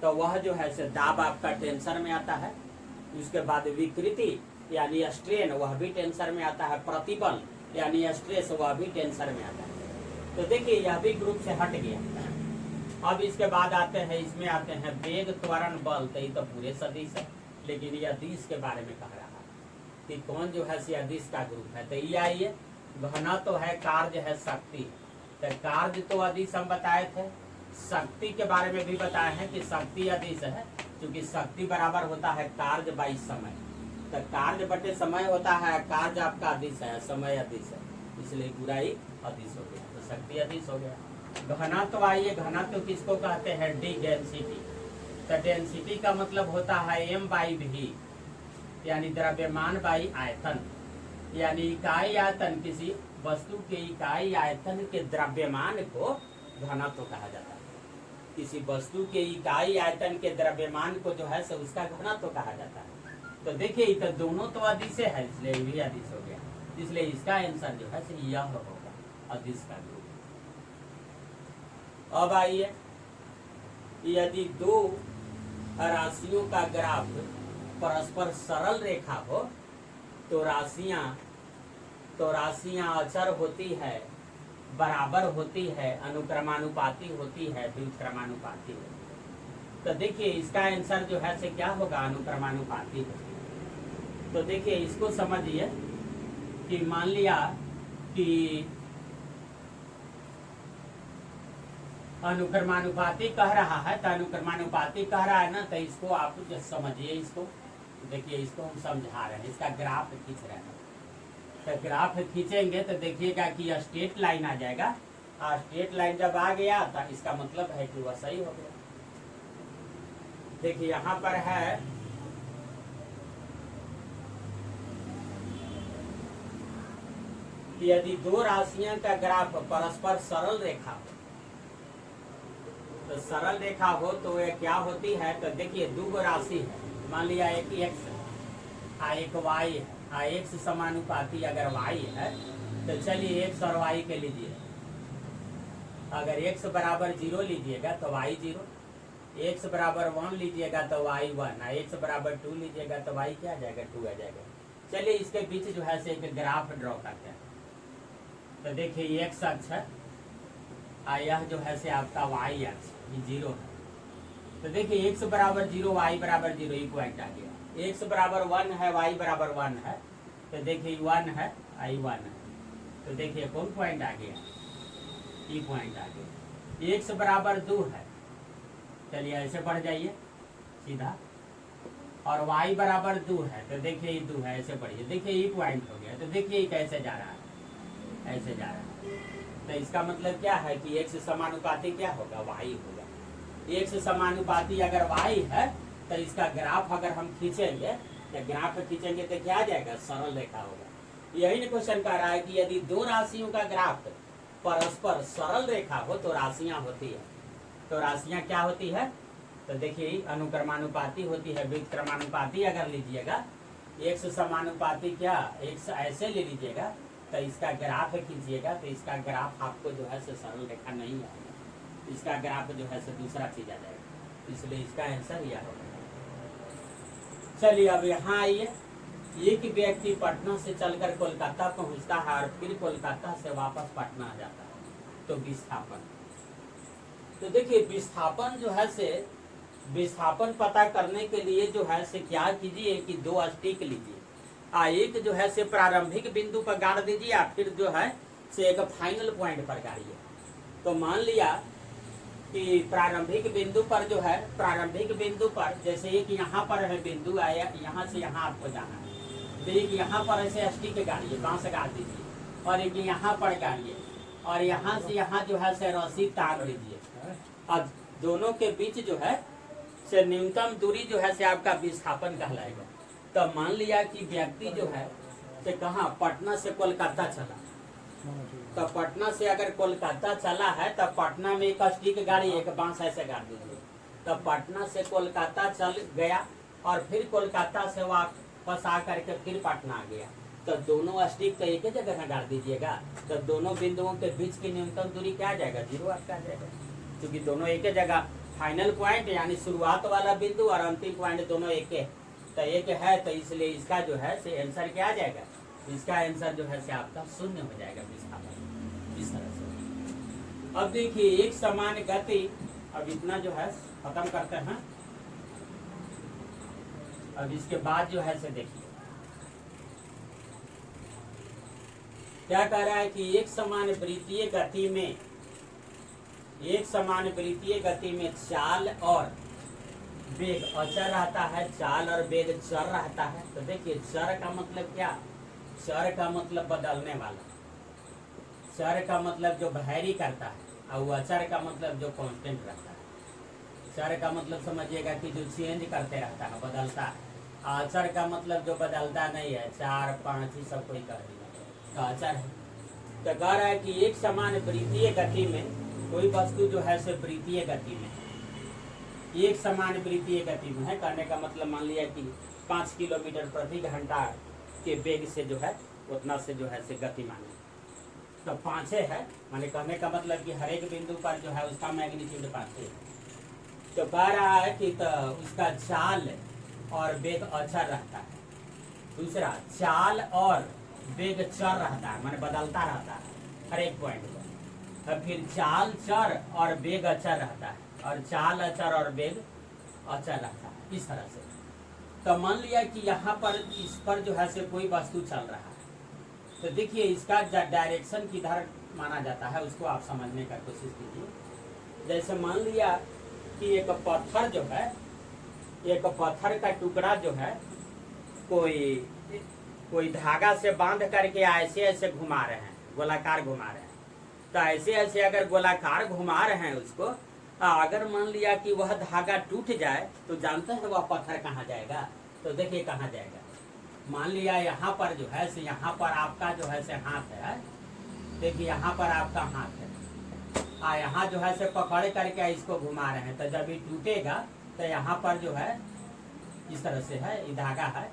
B: तो वह जो है से दाब आपका टेंसर में आता है। उसके बाद विकृति यानी स्ट्रेन, वह भी टेंसर में आता है। प्रतिबल यानी स्ट्रेस, वह भी टेंसर में आता है। तो देखिए यह भी ग्रुप से हट गया। अब इसके बाद आते हैं, इसमें आते हैं वेग, त्वरण, बल। तो ये तो पूरे सदिश है, लेकिन ये अदिश के बारे में कह रहा है कि कौन जो है से अदिश का ग्रुप है। तो ये आइए, घना तो है, कार्य है, शक्ति। तो कार्य तो अदिश हम बताए थे, शक्ति के बारे में भी बताए हैं कि शक्ति अदिश है, क्योंकि शक्ति बराबर होता है कार्य बाई समय। तो कार्य बटे समय होता है, कार्य आपका अदिश है, समय अदिश है, इसलिए पूरा ही अदिश हो गया। तो शक्ति अदिश हो गया। घनत्व आइए, घनत्व किसको कहते हैं? D, density. तो डेंसिटी का मतलब होता है m बाई v, यानी द्रव्यमान बाई आयतन, यानी इकाई आयतन, किसी वस्तु के इकाई आयतन के द्रव्यमान को घनत्व कहा जाता है। किसी वस्तु के इकाई आयतन के द्रव्यमान को जो है सो उसका घनत्व कहा जाता है। तो देखिए ये तो दोनों तो अदिश है, इसलिए ये भी अदिश हो गया। इसलिए इसका आंसर जो है सो यह होगा, अदिश का ग्रुप। अब आइए, यदि दो राशियों का ग्राफ परस्पर सरल रेखा हो तो राशियां अचर होती है, बराबर होती है, अनुक्रमानुपाती होती है, व्युत्क्रमानुपाती होती है। तो देखिए इसका आंसर जो है से क्या होगा? अनुक्रमानुपाती होगी। तो देखिए इसको समझिए कि मान लिया कि अनुक्रमानुपाती कह रहा है, तो अनुक्रमानुपाती कह रहा है ना, तो इसको आप जो समझिए, इसको देखिए, इसको हम समझा रहे हैं, इसका ग्राफ खींच रहे हैं। तो ग्राफ खींचेंगे तो देखिएगा कि स्ट्रेट लाइन आ जाएगा, और स्ट्रेट लाइन जब आ गया तो इसका मतलब है कि वह सही हो गया। देखिए यहाँ पर है कि यदि दो राशियों का ग्राफ परस्पर सरल रेखा हो, तो सरल रेखा हो तो ये क्या होती है? तो देखिए दो राशि है, मान लिया एक x एक y है, x समानुपाती अगर y है, तो चलिए x और y के लीजिए। अगर x बराबर 0 लीजिएगा तो y 0, x बराबर 1 लीजिएगा तो y 1, x बराबर 2 लीजिएगा तो y क्या आ जाएगा? 2 आ जाएगा। चलिए इसके बीच जो है से एक ग्राफ ड्रॉ करते हैं। तो देखिए x अक्ष है, यह जो है से आपका y अक्ष, ये 0 है। तो देखिए x बराबर 0, y बराबर 0, ये पॉइंट आ गया। x बराबर 1 है, y बराबर 1 है, तो देखिए 1 है, i 1 है। तो देखिए कौन पॉइंट आ गया? ये पॉइंट आ गया। x बराबर 2 है, चलिए ऐसे बढ़ जाइए सीधा, और y बराबर 2 है, तो देखिए ये 2 है, ऐसे बढ़िए। देखिए ये पॉइंट हो गया। तो देखिए ये कैसे जा रहा है? ऐसे जा रहा है। तो इसका मतलब क्या है कि x समानुपाती क्या होगा? y होगा। x समानुपाती अगर y है तो इसका ग्राफ अगर हम खींचेंगे, तो ग्राफ खींचेंगे तो क्या आ जाएगा? सरल रेखा होगा। यही ना क्वेश्चन कह रहा है कि यदि दो राशियों का ग्राफ परस्पर सरल रेखा हो तो राशियां होती है। तो राशियां क्या होती है? तो देखिए अनुक्रमानुपाती होती है, व्युत्क्रमानुपाती अगर लीजिएगा, x समानुपाती क्या, x ऐसे ले लीजिएगा, तो इसका ग्राफ खींचिएगा, तो इसका ग्राफ आपको जो है से सरल रेखा नहीं आएगा, इसका ग्राफ जो है से दूसरा चीज आ जाएगा। इसलिए इसका आंसर यह होगा। चलिए अब यहाँ आइए, एक व्यक्ति पटना से चलकर कोलकाता पहुंचता है और फिर कोलकाता से वापस पटना आ जाता है। तो विस्थापन, तो देखिए विस्थापन जो है से, विस्थापन पता करने के लिए जो है से क्या कीजिए कि दो स्टिक लीजिए, एक जो है से प्रारंभिक बिंदु पर गाड़ दीजिए, फिर जो है से एक फाइनल पॉइंट पर गाड़िए। तो मान लिया कि प्रारंभिक बिंदु पर जो है, प्रारंभिक बिंदु पर जैसे एक यहाँ पर है बिंदु आया, यहाँ से यहाँ आपको जाना है, तो एक यहाँ पर ऐसे स्टिक गाड़िए, बांस गाड़ दीजिए, और एक यहाँ पर गाड़िए, और यहाँ से यहाँ जो है से रस्सी टांग दीजिए। अब दोनों के बीच जो है से न्यूनतम दूरी जो है से आपका विस्थापन कहलाएगा। तो मान लिया कि व्यक्ति जो है से कहाँ, पटना से कोलकाता चला, तो पटना से अगर कोलकाता चला है तो पटना में एक स्टिक गाड़ी एक बांस ऐसे गाड़ दीजिए। तो पटना से कोलकाता चल गया और फिर कोलकाता से वापस आकर के फिर पटना आ गया, तो दोनों स्टिक तो एक ही जगह गाड़ दीजिएगा। तो दोनों बिंदुओं के बीच की न्यूनतम दूरी क्या आ जाएगा? 0 आपका आ जाएगा, क्योंकि दोनों एक ही जगह फाइनल पॉइंट यानी शुरुआत वाला बिंदु और अंतिम पॉइंट दोनों एक है, तो एक है, तो इसलिए इसका जो है से आंसर क्या आ जाएगा? इसका आंसर जो है से आपका 0 हो जाएगा विस्थापन। इस तरह से अब देखिए एक समान गति, अब इतना जो है खत्म करते हैं। अब इसके बाद जो है से देखिए क्या कह रहा है कि एक समान वृत्तीय गति में, एक समान वृत्तीय गति में चाल और वेग अचर रहता है, चाल और वेग चर रहता है। तो देखिए चर का मतलब क्या? चर का मतलब बदलने वाला, चर का मतलब जो वैरी करता है, और अचर का मतलब जो कांस्टेंट रहता है। चर का मतलब समझिएगा कि जो चेंज करते रहता है, बदलता है। अचर का मतलब जो बदलता नहीं है, 4 5 ही सब कोई कर दिया तो अचर है। तो कह रहा है कि एक समान वृत्तीय गति में कोई वस्तु जो है से वृत्तीय गति में, एक समान वृत्तीय गति में है, करने का मतलब मान लिया कि 5 किलोमीटर प्रति घंटा के वेग से जो है उतना से जो है से गतिमान है। तो 5 है, माने कहने का मतलब कि हर एक बिंदु पर जो है उसका मैग्नीट्यूड 5 है। तो कह रहा है कि तो उसका चाल और वेग अचर रहता है। दूसरा चाल और वेग चर रहता है, माने बदलता रहता है हर एक पॉइंट पर। और फिर चाल चर और वेग अचर रहता है, और चाल अचर और वेग अचर रहता है। इस तरह से तो मान लिया कि यहाँ पर इस पर जो है से कोई वस्तु चल रहा है, तो देखिए इसका डायरेक्शन किधर माना जाता है उसको आप समझने का कोशिश कीजिए। जैसे मान लिया कि एक पत्थर जो है, एक पत्थर का टुकड़ा जो है कोई धागा से बांध करके ऐसे ऐसे घुमा रहे हैं, गोलाकार घुमा रहे हैं। तो ऐसे ऐसे अगर गोलाकार घुमा रहे हैं उसको, अगर मान लिया कि वह धागा टूट जाए तो जानते हैं वह पत्थर कहाँ जाएगा? तो देखिए कहाँ जाएगा। मान लिया यहाँ पर जो है से, यहाँ पर आपका जो है से हाथ है, देखिए यहाँ पर आपका हाथ है, यहाँ जो है से पकड़ करके इसको घुमा रहे हैं, तो जब ये टूटेगा तो यहाँ पर जो है इस तरह से है, ये धागा है,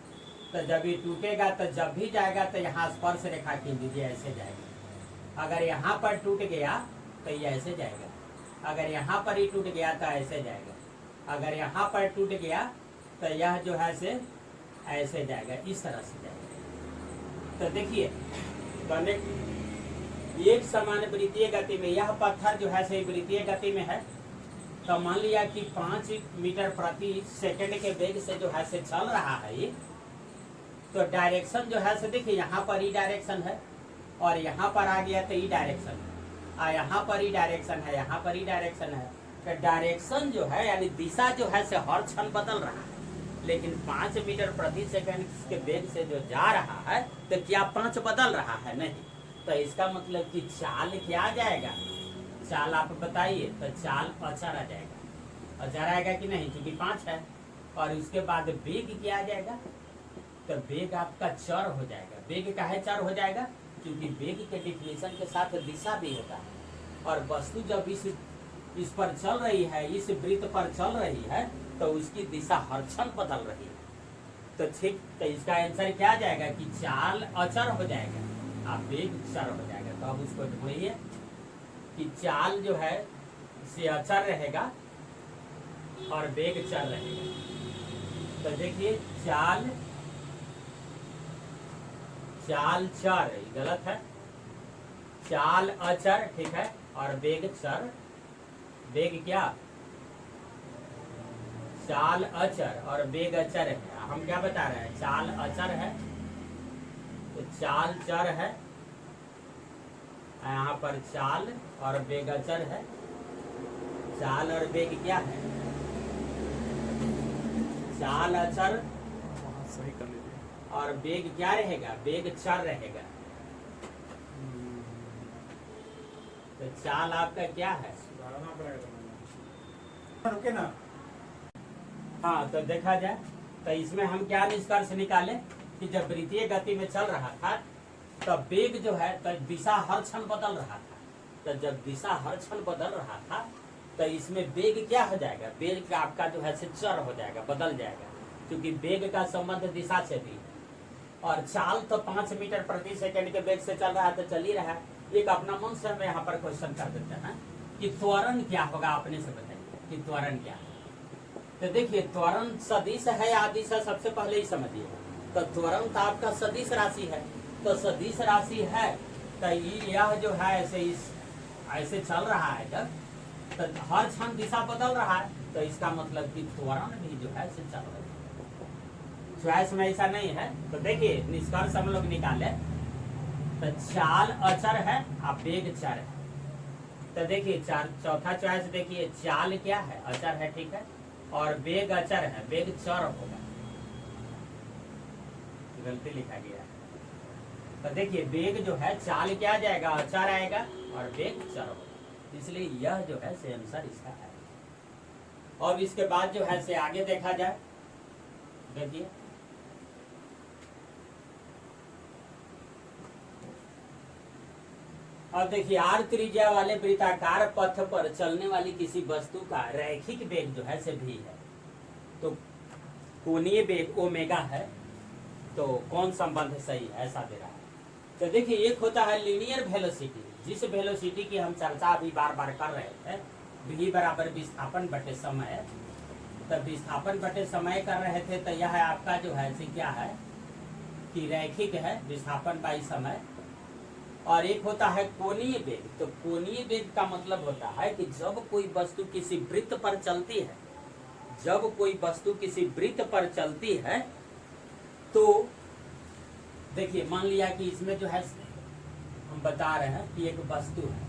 B: तो जब ये टूटेगा तो जब भी जाएगा तो यहाँ स्पर्श रेखा खींच दीजिए, ऐसे जाएगा। अगर यहाँ पर टूट गया तो ये ऐसे जाएगा, अगर यहाँ पर ही टूट गया तो ऐसे जाएगा, अगर यहाँ पर टूट गया तो यह जो है से ऐसे जाएगा, इस तरह से जाएगा। तो देखिए कहने एक समान वृत्तीय गति में यह पत्थर जो है से वृत्तीय गति में है, तो मान लिया कि 5 मीटर प्रति सेकंड के वेग से जो है से चल रहा है ये, तो डायरेक्शन जो है से देखिए यहाँ पर ही डायरेक्शन है, और यहाँ पर आ गया तो ई डायरेक्शन है, यहाँ पर ही डायरेक्शन है, यहाँ पर ही डायरेक्शन है। तो डायरेक्शन जो है यानी दिशा जो है से हर क्षण बदल रहा है, लेकिन 5 मीटर प्रति सेकंड के वेग से जो जा रहा है तो क्या 5 बदल रहा है? नहीं। तो इसका मतलब कि चाल क्या आ जाएगा? चाल आप बताइए। तो चाल अचर आ जाएगा, अचर आएगा कि नहीं, क्योंकि 5 है। और उसके बाद वेग क्या आ जाएगा? तो वेग आपका चर हो जाएगा। वेग काहे चर हो जाएगा? क्योंकि वेग के डिफिनेशन के साथ दिशा भी होता है, और वस्तु जब इस पर चल रही है, इस वृत्त पर चल रही है, तो उसकी दिशा हर क्षण बदल रही है। तो ठीक, तो इसका आंसर क्या आ जाएगा कि चाल अचर हो जाएगा, आप वेग चर हो जाएगा। तो अब उसको ढूंढिए कि चाल जो है से अचर रहेगा और वेग चर रहेगा। तो देखिए चाल चर गलत है, चाल अचर ठीक है, और वेग चर। वेग क्या? चाल अचर और वेग अचर है। हम क्या बता रहे हैं? चाल अचर है तो चाल चर है, यहाँ पर चाल और वेग अचर है। चाल और वेग क्या है? चाल अचर
A: सही कर लीजिए,
B: और वेग क्या रहेगा? वेग चर रहेगा। तो चाल आपका क्या है?
A: रुके ना।
B: हाँ, तो देखा जाए तो इसमें हम क्या निष्कर्ष निकाले कि जब वृत्तीय गति में चल रहा था तब वेग जो है तो दिशा हर क्षण बदल रहा था। तो जब दिशा हर क्षण बदल रहा था तो इसमें वेग क्या हो जाएगा, वेग का आपका जो है से चर हो जाएगा, बदल जाएगा, क्योंकि वेग का संबंध दिशा से भी। और चाल तो 5 मीटर प्रति सेकंड के वेग से चल रहा है तो चल ही रहा है। एक अपना मन से हम यहाँ पर क्वेश्चन कर देते हैं कि त्वरण क्या होगा, अपने से बताइए कि त्वरण क्या है। तो देखिए त्वरण सदिश है या अदिश है, सबसे पहले ही समझिए। तो त्वरण तो आपका सदिश राशि है, तो सदिश राशि है तो यह जो है ऐसे चल रहा है जब, तो हर क्षण दिशा बदल रहा है, तो इसका मतलब कि त्वरण भी जो है ऐसे चल रहा है। चॉइस में ऐसा नहीं है। तो देखिए निष्कर्ष हम लोग निकाले तो चाल अचर है और वेग चर है। तो देखिए चौथा चॉइस देखिए, चाल क्या है, अचर है, ठीक है, और वेग अचर है, वेग चर होगा, गलती लिखा गया है। तो देखिए वेग जो है, चाल क्या आ जाएगा, अचर आएगा, और वेग चर होगा, इसलिए यह जो है से आंसर इसका है। और इसके बाद जो है से आगे देखा जाए, देखिए अब देखिए आर त्रिज्या वाले वृत्ताकार पथ पर चलने वाली किसी वस्तु का रैखिक वेग जो है से भी है, तो कोणीय वेग ओमेगा है, तो कौन संबंध सही है, ऐसा दे रहा है। तो देखिए एक होता है लीनियर वेलोसिटी, जिस वेलोसिटी की हम चर्चा अभी बार बार कर रहे थे, v बराबर विस्थापन बटे समय। तब विस्थापन बटे समय कर रहे थे, तो यह आपका जो है से क्या है कि रैखिक है, विस्थापन बाई समय। और एक होता है कोणीय वेग। तो कोणीय वेग का मतलब होता है कि जब कोई वस्तु किसी वृत्त पर चलती है, जब कोई वस्तु किसी वृत्त पर चलती है, तो देखिए मान लिया कि इसमें जो है हम बता रहे हैं कि एक वस्तु है,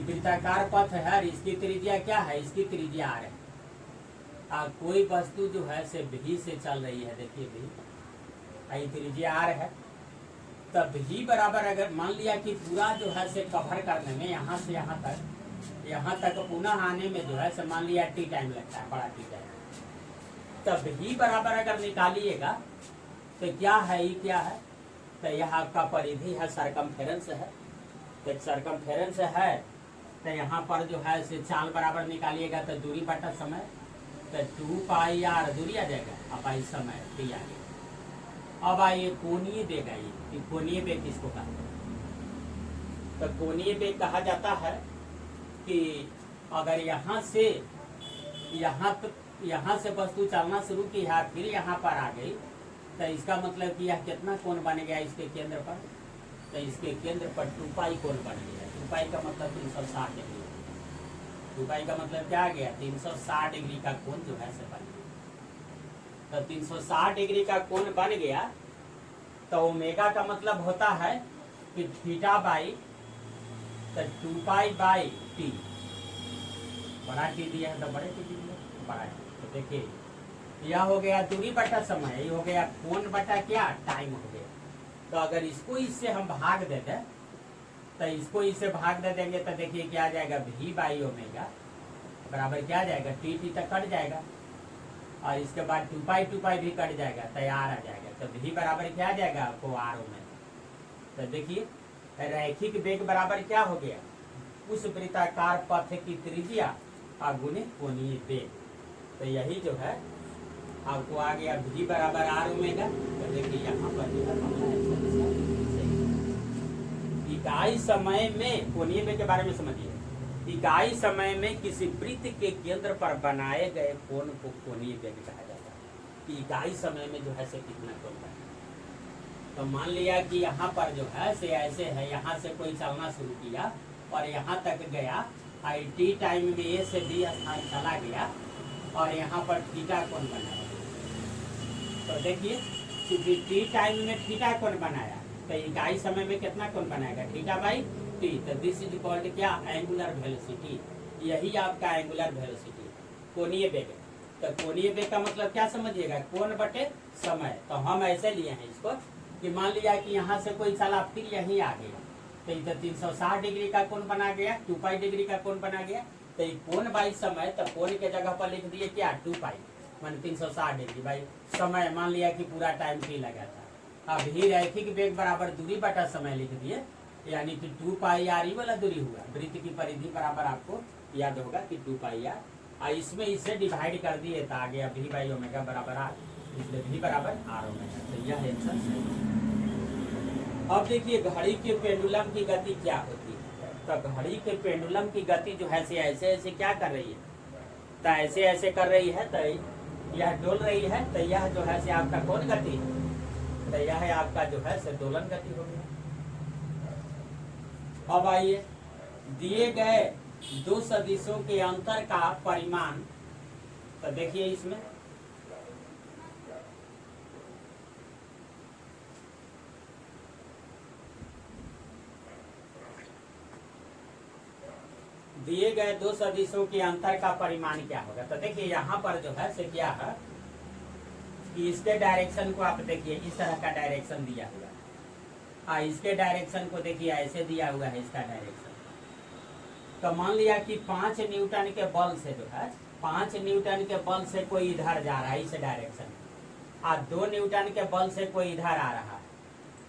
B: वृत्ताकार पथ है, इसकी त्रिज्या क्या है, इसकी त्रिज्या r है। कोई वस्तु जो है से भी से चल रही है, देखिए भी त्रिज्या r है, तब भी बराबर अगर मान लिया कि पूरा जो है से कवर करने में यहाँ से यहाँ तक पुनः आने में जो है से मान लिया टी टाइम लगता है, बड़ा टी टाइम, तब भी बराबर अगर निकालिएगा तो क्या है, ये क्या है, तो यह आपका परिधि है, सरकमफेरेंस है। तो सरकमफेरेंस है तो यहाँ पर जो है से चाल बराबर निकालिएगा तो दूरी बटा समय, तो 2 पाई r दूरी आ जाएगा, अब आई समय टी आ गया। अब आइए कोणीय वेग आइए कि कोणीय वेग किसको कहते हैं। तो कोणीय वेग कहा जाता है कि अगर यहाँ से वस्तु चलना शुरू की है, फिर यहाँ पर आ गई, तो इसका मतलब कि यह कितना कोण बन गया इसके केंद्र पर, तो इसके केंद्र पर 2 पाई कोण बन गया। 2 पाई का मतलब 360 डिग्री, 2 पाई का मतलब क्या आ गया, 360 डिग्री का कोण जो है से बन गया। तो 360 डिग्री का कोण बन गया, तो ओमेगा का मतलब होता है कि थीटा बाई, तो 2 पाई बाई टी, बड़ा टी दिया है तो बड़े टी दिया, बड़ा टी। तो देखिए यह हो गया दूरी बटा समय, ये हो गया कोण बटा क्या, टाइम हो गया। तो अगर इसको इससे हम भाग दे दें, तो इसको इससे भाग दे देंगे तो देखिए क्या आ जाएगा, v बाई ओमेगा बराबर क्या आ जाएगा, टी तक कट जाएगा, और इसके बाद 2 पाई भी कट जाएगा, तैयार आ जाएगा। तो v बराबर क्या आ जाएगा आपको, r ओमेगा। तो देखिए रैखिक वेग बराबर क्या हो गया, उस वृत्ताकार पथ की त्रिज्या गुणित कोणीय वेग। तो यही जो है आपको आ गया v बराबर r ओमेगा। तो देखिए यहाँ पर जो है इकाई समय में कोणीय वेग के बारे में समझिए। इकाई समय में किसी वृत्त के केंद्र पर बनाए गए कोण को कोणीय वेग कहा जाता है। कि इकाई समय में जो है से कितना कोण बना। तो मान लिया कि यहाँ पर जो है से ऐसे है, यहाँ से कोई चलना शुरू किया और यहाँ तक गया, टी टाइम में ए से बी स्थान चला गया और यहाँ पर थीटा कोण बनाया। तो देखिए क्योंकि टी टाइम में थीटा कोण बनाया, तो इकाई समय में कितना कोण बनाएगा, थीटा बाई टी। तो दिस इज कॉल्ड क्या, एंगुलर वेलोसिटी। यही आपका एंगुलर वेलोसिटी, कोणीय वेग। तो कोणीय वेग का मतलब क्या समझिएगा, कोण बटे समय। तो हम ऐसे लिए हैं इसको कि मान लिया कि यहाँ से कोई चला फिर यहीं आ गया, तो इधर 360 डिग्री का कोण बना गया, 2 पाई डिग्री का कोण बना गया। तो ये कोण बाई समय, तो कोण के जगह पर लिख दिए क्या, 2 पाई। मान 360 डिग्री भाई समय मान लिया कि पूरा टाइम t लगा था। अब ही रैखिक वेग बराबर दूरी बटा समय लिख दिए, यानी कि 2 पाई आर वाला दूरी हुआ। वृत्त की परिधि बराबर आपको याद होगा कि 2 पाई आर, और इसमें इसे डिवाइड कर दिए तो आ गया v बाई ओमेगा बराबर आर, इसलिए v बराबर आर ओमेगा। तो यह आंसर सही है। अब देखिए घड़ी के पेंडुलम की गति क्या होती है। तो घड़ी के पेंडुलम की गति जो है से ऐसे ऐसे क्या कर रही है, तो ऐसे ऐसे कर रही है, तो यह डोल रही है, तो यह जो है से आपका कौन गति है, तो यह है आपका जो है से दोलन गति हो गया। अब आइए दिए गए दो सदिशों के अंतर का परिमाण, तो देखिए इसमें दिए गए दो सदिशों के अंतर का परिमाण क्या होगा। तो देखिए यहाँ पर जो है से क्या है कि इसके डायरेक्शन को आप देखिए, इस तरह का डायरेक्शन दिया हुआ है, इसके डायरेक्शन को देखिए ऐसे दिया हुआ है इसका डायरेक्शन। तो मान लिया कि 5 न्यूटन के बल से जो है 5 न्यूटन के बल से कोई इधर जा रहा है इस डायरेक्शन में, और 2 न्यूटन के बल से कोई इधर आ रहा है।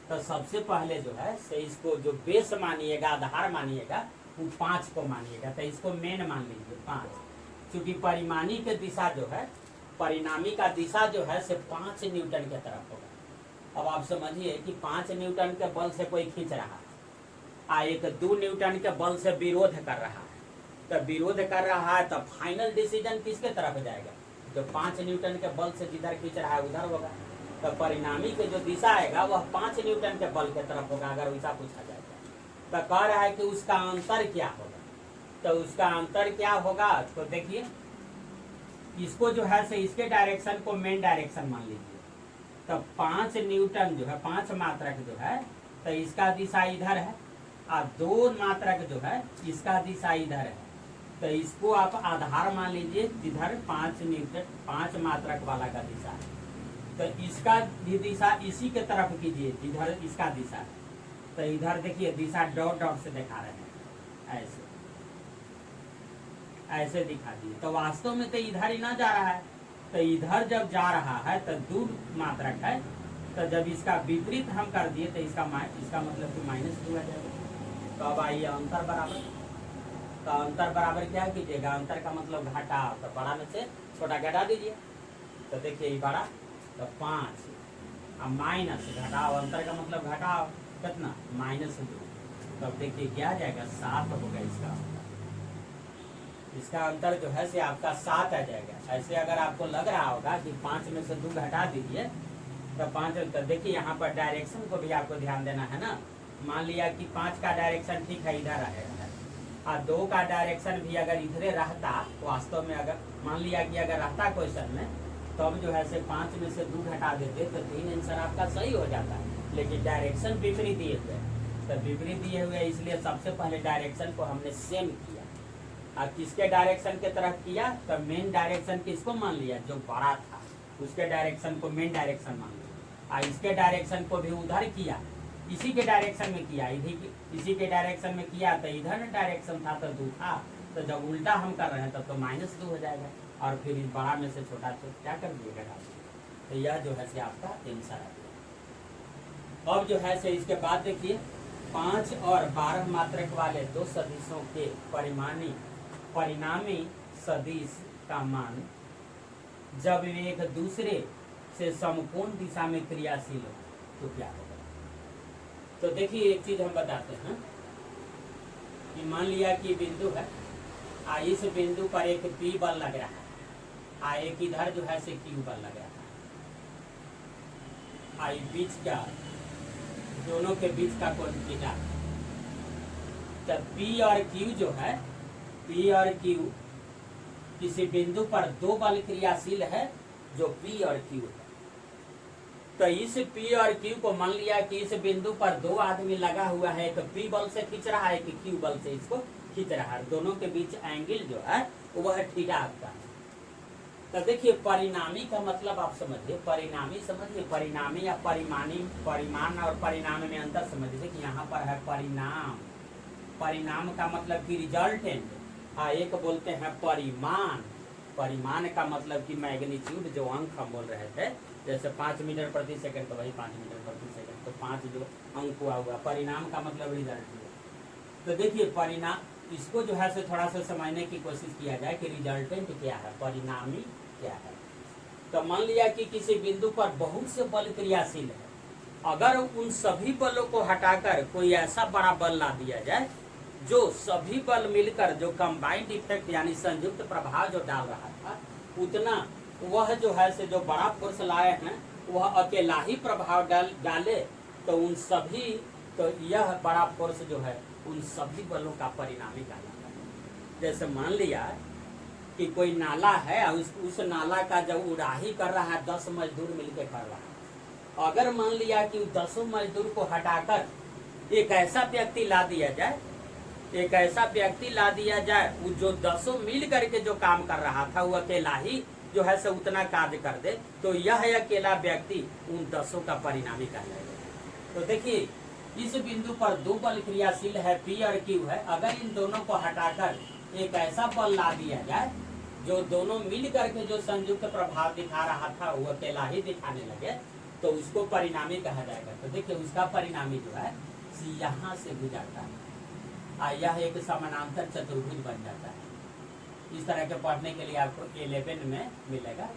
B: तो सबसे पहले जो है से इसको जो बेस मानिएगा, आधार मानिएगा, वो 5 को मानिएगा। तो इसको मेन मान लीजिए 5, क्योंकि परिमाणी की दिशा जो है, परिणामी का दिशा जो है से 5 न्यूटन के तरफ होगा। अब आप समझिए कि 5 न्यूटन के बल से कोई खींच रहा है, एक 2 न्यूटन के बल से विरोध कर रहा है। तो विरोध कर रहा है तो फाइनल डिसीजन किसके तरफ जाएगा, जो 5 न्यूटन के बल से जिधर खींच रहा है उधर होगा। तो परिणामी की जो दिशा आएगा वह 5 न्यूटन के बल के तरफ होगा, अगर वैसा पूछा जाएगा। तो कह रहा है कि उसका अंतर क्या होगा, तो उसका अंतर क्या होगा, तो देखिए इसको जो है से इसके डायरेक्शन को मेन डायरेक्शन मान लीजिए। तो 5 न्यूटन जो है 5 मात्रक जो है, तो इसका दिशा इधर है, और 2 मात्रक जो है इसका दिशा इधर है। तो इसको आप आधार मान लीजिए, जिधर 5 न्यूटन 5 मात्रक वाला का दिशा है। तो इसका भी दिशा इसी के तरफ कीजिए जिधर इसका दिशा है। तो इधर देखिए दिशा डॉट डॉट से दिखा रहे हैं, ऐसे ऐसे दिखा दिए। तो वास्तव में तो इधर ही ना जा रहा है, तो इधर जब जा रहा है तो 2 मात्रक है, तो जब इसका विपरीत हम कर दिए तो इसका मतलब कि -2 आ जाएगा। तो अब आइए अंतर बराबर, तो अंतर बराबर क्या कीजिएगा, अंतर का मतलब घटा, तो बड़ा में से छोटा घटा दीजिए। तो देखिए ये बड़ा तो 5, अब माइनस घटाओ, अंतर का मतलब घटाओ कितना -2। तब देखिए क्या आ जाएगा 7 होगा इसका अंतर जो है से आपका 7 आ जाएगा। ऐसे अगर आपको लग रहा होगा कि 5 में से 2 घटा दीजिए तो 5, तो देखिए यहाँ पर डायरेक्शन को भी आपको ध्यान देना है ना। मान लिया कि 5 का डायरेक्शन ठीक है इधर रहेगा, और 2 का डायरेक्शन भी अगर इधरे रहता, वास्तव में अगर मान लिया कि अगर रहता क्वेश्चन में, तो अब जो है से 5 में से 2 घटा देते तो 3 आंसर आपका सही हो जाता। लेकिन डायरेक्शन विपरीत दिए हुए, तो विपरीत दिए हुए इसलिए सबसे पहले डायरेक्शन को हमने सेम किया। अब किसके डायरेक्शन के तरफ किया, तो मेन डायरेक्शन किसको मान लिया, जो बड़ा था उसके डायरेक्शन को मेन डायरेक्शन मान लिया, और इसके डायरेक्शन को भी उधर किया, इसी के डायरेक्शन में किया, इसी के डायरेक्शन में किया, तो इधर डायरेक्शन था तो 2 था, तो जब उल्टा हम कर रहे हैं तब तो -2 हो जाएगा, और फिर इस बड़ा में से छोटा क्या कर दिएगा। तो यह जो है से आपका आंसर आ गया। अब जो है से इसके बाद देखिए 5 और 12 मात्रक वाले 2 सदिशों के परिणामी सदिश का मान जब एक दूसरे से समकोण दिशा में क्रियाशील हो तो क्या होगा। तो देखिए एक चीज हम बताते हैं कि मान लिया कि बिंदु है, इस बिंदु पर एक P बल लग रहा है, एक इधर जो है से Q बल लग रहा है, बीच का दोनों के बीच का कोण थीटा। तो P और Q जो है, P और Q किसी बिंदु पर 2 बल क्रियाशील है जो P और Q है। तो इस P और Q को मान लिया कि इस बिंदु पर 2 आदमी लगा हुआ है, एक P बल से खींच रहा है, कि Q बल से इसको खींच रहा है, दोनों के बीच एंगल जो है वह थीटा आपका है। तो देखिए परिणामी का मतलब आप समझिए, परिणामी समझिए, परिणामी या परिमाण और परिणाम में अंतर समझिए कि यहाँ पर है परिणाम, परिणाम का मतलब कि रिजल्टेंट, एक बोलते हैं परिमाण, परिमाण का मतलब कि मैग्नीट्यूड जो अंक हम बोल रहे थे, जैसे 5 मीटर प्रति सेकंड तो वही 5 मीटर प्रति सेकंड, तो 5 जो अंक हुआ परिणाम का मतलब रिजल्ट हुआ। तो देखिए परिणाम, इसको जो है से थोड़ा सा समझने की कोशिश किया जाए कि रिजल्टेंट क्या है, परिणामी क्या है। तो मान लिया कि किसी बिंदु पर बहुत से बल क्रियाशील है, अगर उन सभी बलों को हटाकर कोई ऐसा बड़ा बल ला दिया जाए जो सभी बल मिलकर जो कंबाइंड इफेक्ट यानी संयुक्त प्रभाव जो डाल रहा था, उतना वह जो है से जो बड़ा फोर्स लाए हैं वह अकेला ही प्रभाव डाले, तो उन सभी, तो यह बड़ा फोर्स जो है उन सभी बलों का परिणामी कहलाता है। जैसे मान लिया कि कोई नाला है और उस नाला का जब उड़ाही कर रहा है 10 मजदूर मिलकर कर रहा है, अगर मान लिया कि 10 मजदूर को हटाकर एक ऐसा व्यक्ति ला दिया जाए, एक ऐसा व्यक्ति ला दिया जाए वो जो 10 मिल करके जो काम कर रहा था वो अकेला ही जो है से उतना कार्य कर दे, तो यह अकेला व्यक्ति उन 10 का परिणामी कहलाएगा। तो देखिए इस बिंदु पर दो बल क्रियाशील है, P और Q है, अगर इन दोनों को हटाकर एक ऐसा बल ला दिया जाए जो दोनों मिल करके जो संयुक्त प्रभाव दिखा रहा था वो अकेला ही दिखाने लगे, तो उसको परिणामी कहा जाएगा। तो देखिए उसका परिणामी जो है यहाँ से गुजरता है, यह एक समानांतर चतुर्भुज बन जाता है। इस तरह के पढ़ने के लिए आपको 11 में मिलेगा।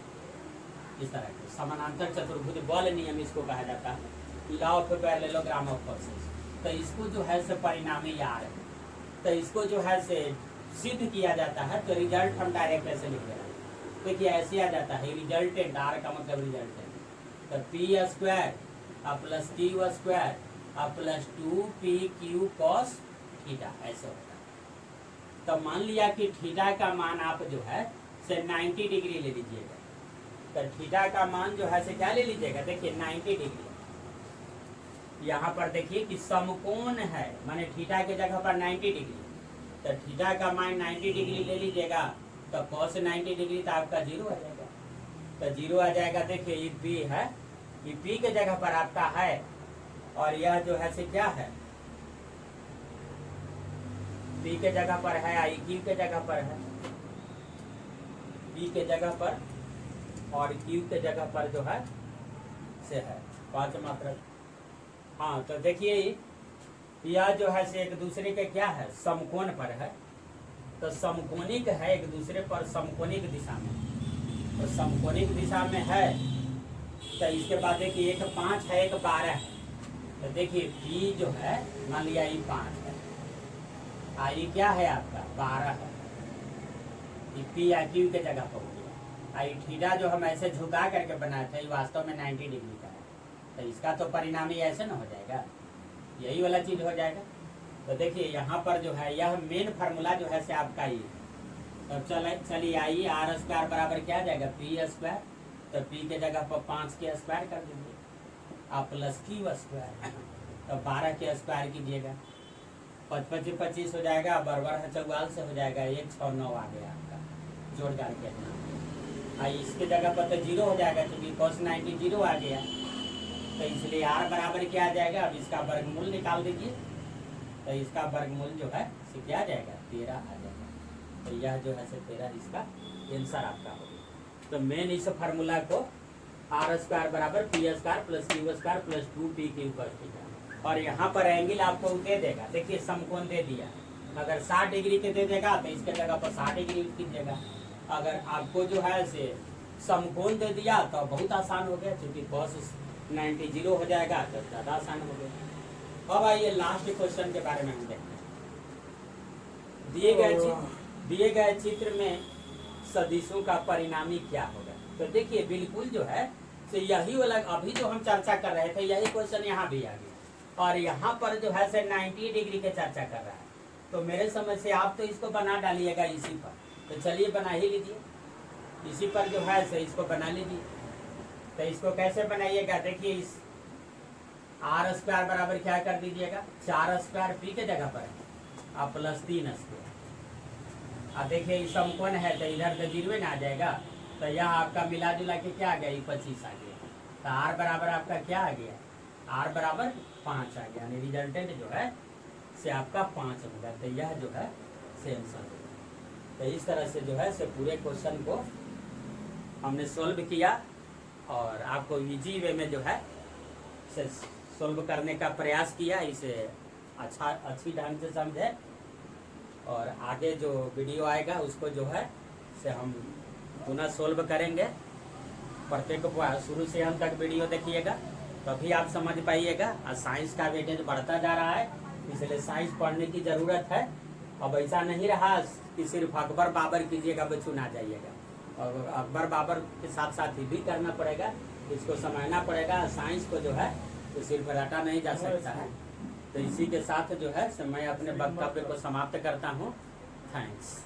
B: इस तरह के समानांतर चतुर्भुज बल नियम इसको कहा जाता है, law of parallelogram of forces. तो इसको जो है से परिणामी यार है, तो इसको जो है से सिद्ध किया जाता है, तो रिजल्ट हम डायरेक्ट ऐसे लिख रहे हैं। देखिए ऐसे आ जाता है रिजल्टेंट, आर का मतलब रिजल्टेंट, तो P square plus Q square plus 2pq cos theta, ऐसे होता है। तो मान लिया कि थीटा का मान आप जो है से 90 डिग्री ले लीजिएगा, तो थीटा का मान जो है से क्या ले लीजिएगा, देखिए 90 डिग्री। यहाँ पर देखिए कि समकोण है, माने थीटा के जगह पर 90 डिग्री, तो थीटा का मान 90 डिग्री ले लीजिएगा, तो cos 90 डिग्री तो आपका 0 आ जाएगा, तो 0 आ जाएगा। देखिए ये P है, ये P के जगह पर आपका है, और यह जो है से क्या है, P के जगह पर है, आई Q के जगह पर है, P के जगह पर और Q के जगह पर जो है से है 5 मात्रक। हाँ तो देखिए यह जो है से एक दूसरे के क्या है, समकोण पर है, तो समकोणिक है एक दूसरे पर समकोणिक दिशा में, तो समकोणिक दिशा में है। तो इसके बाद देखिए एक 5 है एक 12 है, तो देखिए P जो है मान लिया ये 5 है, आई क्या है आपका 12 है, ये P या Q के जगह पर हो गया। आई थीटा जो हम ऐसे झुका करके बनाए थे वास्तव में 90 डिग्री का है, तो इसका तो परिणामी ऐसे ना हो जाएगा, यही वाला चीज हो जाएगा। तो देखिए यहाँ पर जो है यह मेन फार्मूला जो है से आपका ये, तो चलिए आइए आर स्क्वायर बराबर क्या आ जाएगा, पी स्क्वायर, तो पी के जगह पर 5 के स्क्वायर कर दीजिए, आप प्लस क्यू स्क्वायर, तो 12 के स्क्वायर कीजिएगा, 5 25 हो जाएगा, बराबर है 44 से हो जाएगा, 1 6 9 आ गया आपका जोड़ डाल के। इसके जगह पर तो 0 हो जाएगा क्योंकि cos 90 0 आ गया, तो इसलिए r बराबर क्या आ जाएगा, अब इसका वर्गमूल निकाल दीजिए, तो इसका वर्गमूल जो है से क्या आ जाएगा 13 आ जाएगा, तो यह जो है से 13 इसका आंसर आपका होगा। तो मेन इस फार्मूला को आर स्क्वायर बराबर P square plus Q square plus 2pq cos theta, और यहाँ पर एंगल आपको दे देगा, देखिए समकोण दे दिया, अगर 60 डिग्री के दे देगा तो इसके जगह पर 60 डिग्री कीजिएगा, अगर आपको जो है से समकोण दे दिया तो बहुत आसान हो गया, क्योंकि cos 90 0 हो जाएगा तो ज़्यादा आसान हो गया। अब आइए लास्ट क्वेश्चन के बारे में हम देखते हैं। दिए गए चित्र में सदिशों का परिणामी क्या होगा। तो देखिए बिल्कुल जो है तो यही वाला अभी जो हम चर्चा कर रहे थे यही क्वेश्चन यहाँ भी आ गया, और यहाँ पर जो है से 90 डिग्री के चर्चा कर रहा है, तो मेरे समझ से आप तो इसको बना डालिएगा इसी पर, तो चलिए बना ही लीजिए, इसी पर जो है से इसको बना लीजिए। तो इसको कैसे बनाइएगा, देखिए इस आर स्क्वायर बराबर क्या कर दीजिएगा, 4 स्क्वायर पी के जगह पर आप प्लस 3 स्क्वायर, अब देखिए इस समकोण है तो इधर तो 0 ना आ जाएगा, तो यहाँ आपका मिला जुला के क्या आ गया 25 आ गया, तो आर बराबर आपका क्या आ गया, आर बराबर 5 आ गया, यानी रिजल्टेंट जो है से आपका 5 होगा, तो यह जो है से आंसर होगा। तो इस तरह से जो है से पूरे क्वेश्चन को हमने सोल्व किया और आपको इजी वे में जो है से सोल्व करने का प्रयास किया। इसे अच्छी ढंग से समझे और आगे जो वीडियो आएगा उसको जो है से हम पुनः सोल्व करेंगे। प्रत्येक शुरू से अंत तक वीडियो देखिएगा तभी आप समझ पाइएगा। और साइंस का वेटेज बढ़ता जा रहा है इसलिए साइंस पढ़ने की ज़रूरत है। अब ऐसा नहीं रहा कि सिर्फ अकबर बाबर कीजिएगा तो चुना जाइएगा, और अकबर बाबर के साथ साथ ही भी करना पड़ेगा, इसको समझना पड़ेगा। साइंस को जो है तो सिर्फ रटा नहीं जा सकता है। तो इसी के साथ जो है मैं अपने वक्तव्य को समाप्त करता हूँ। थैंक्स।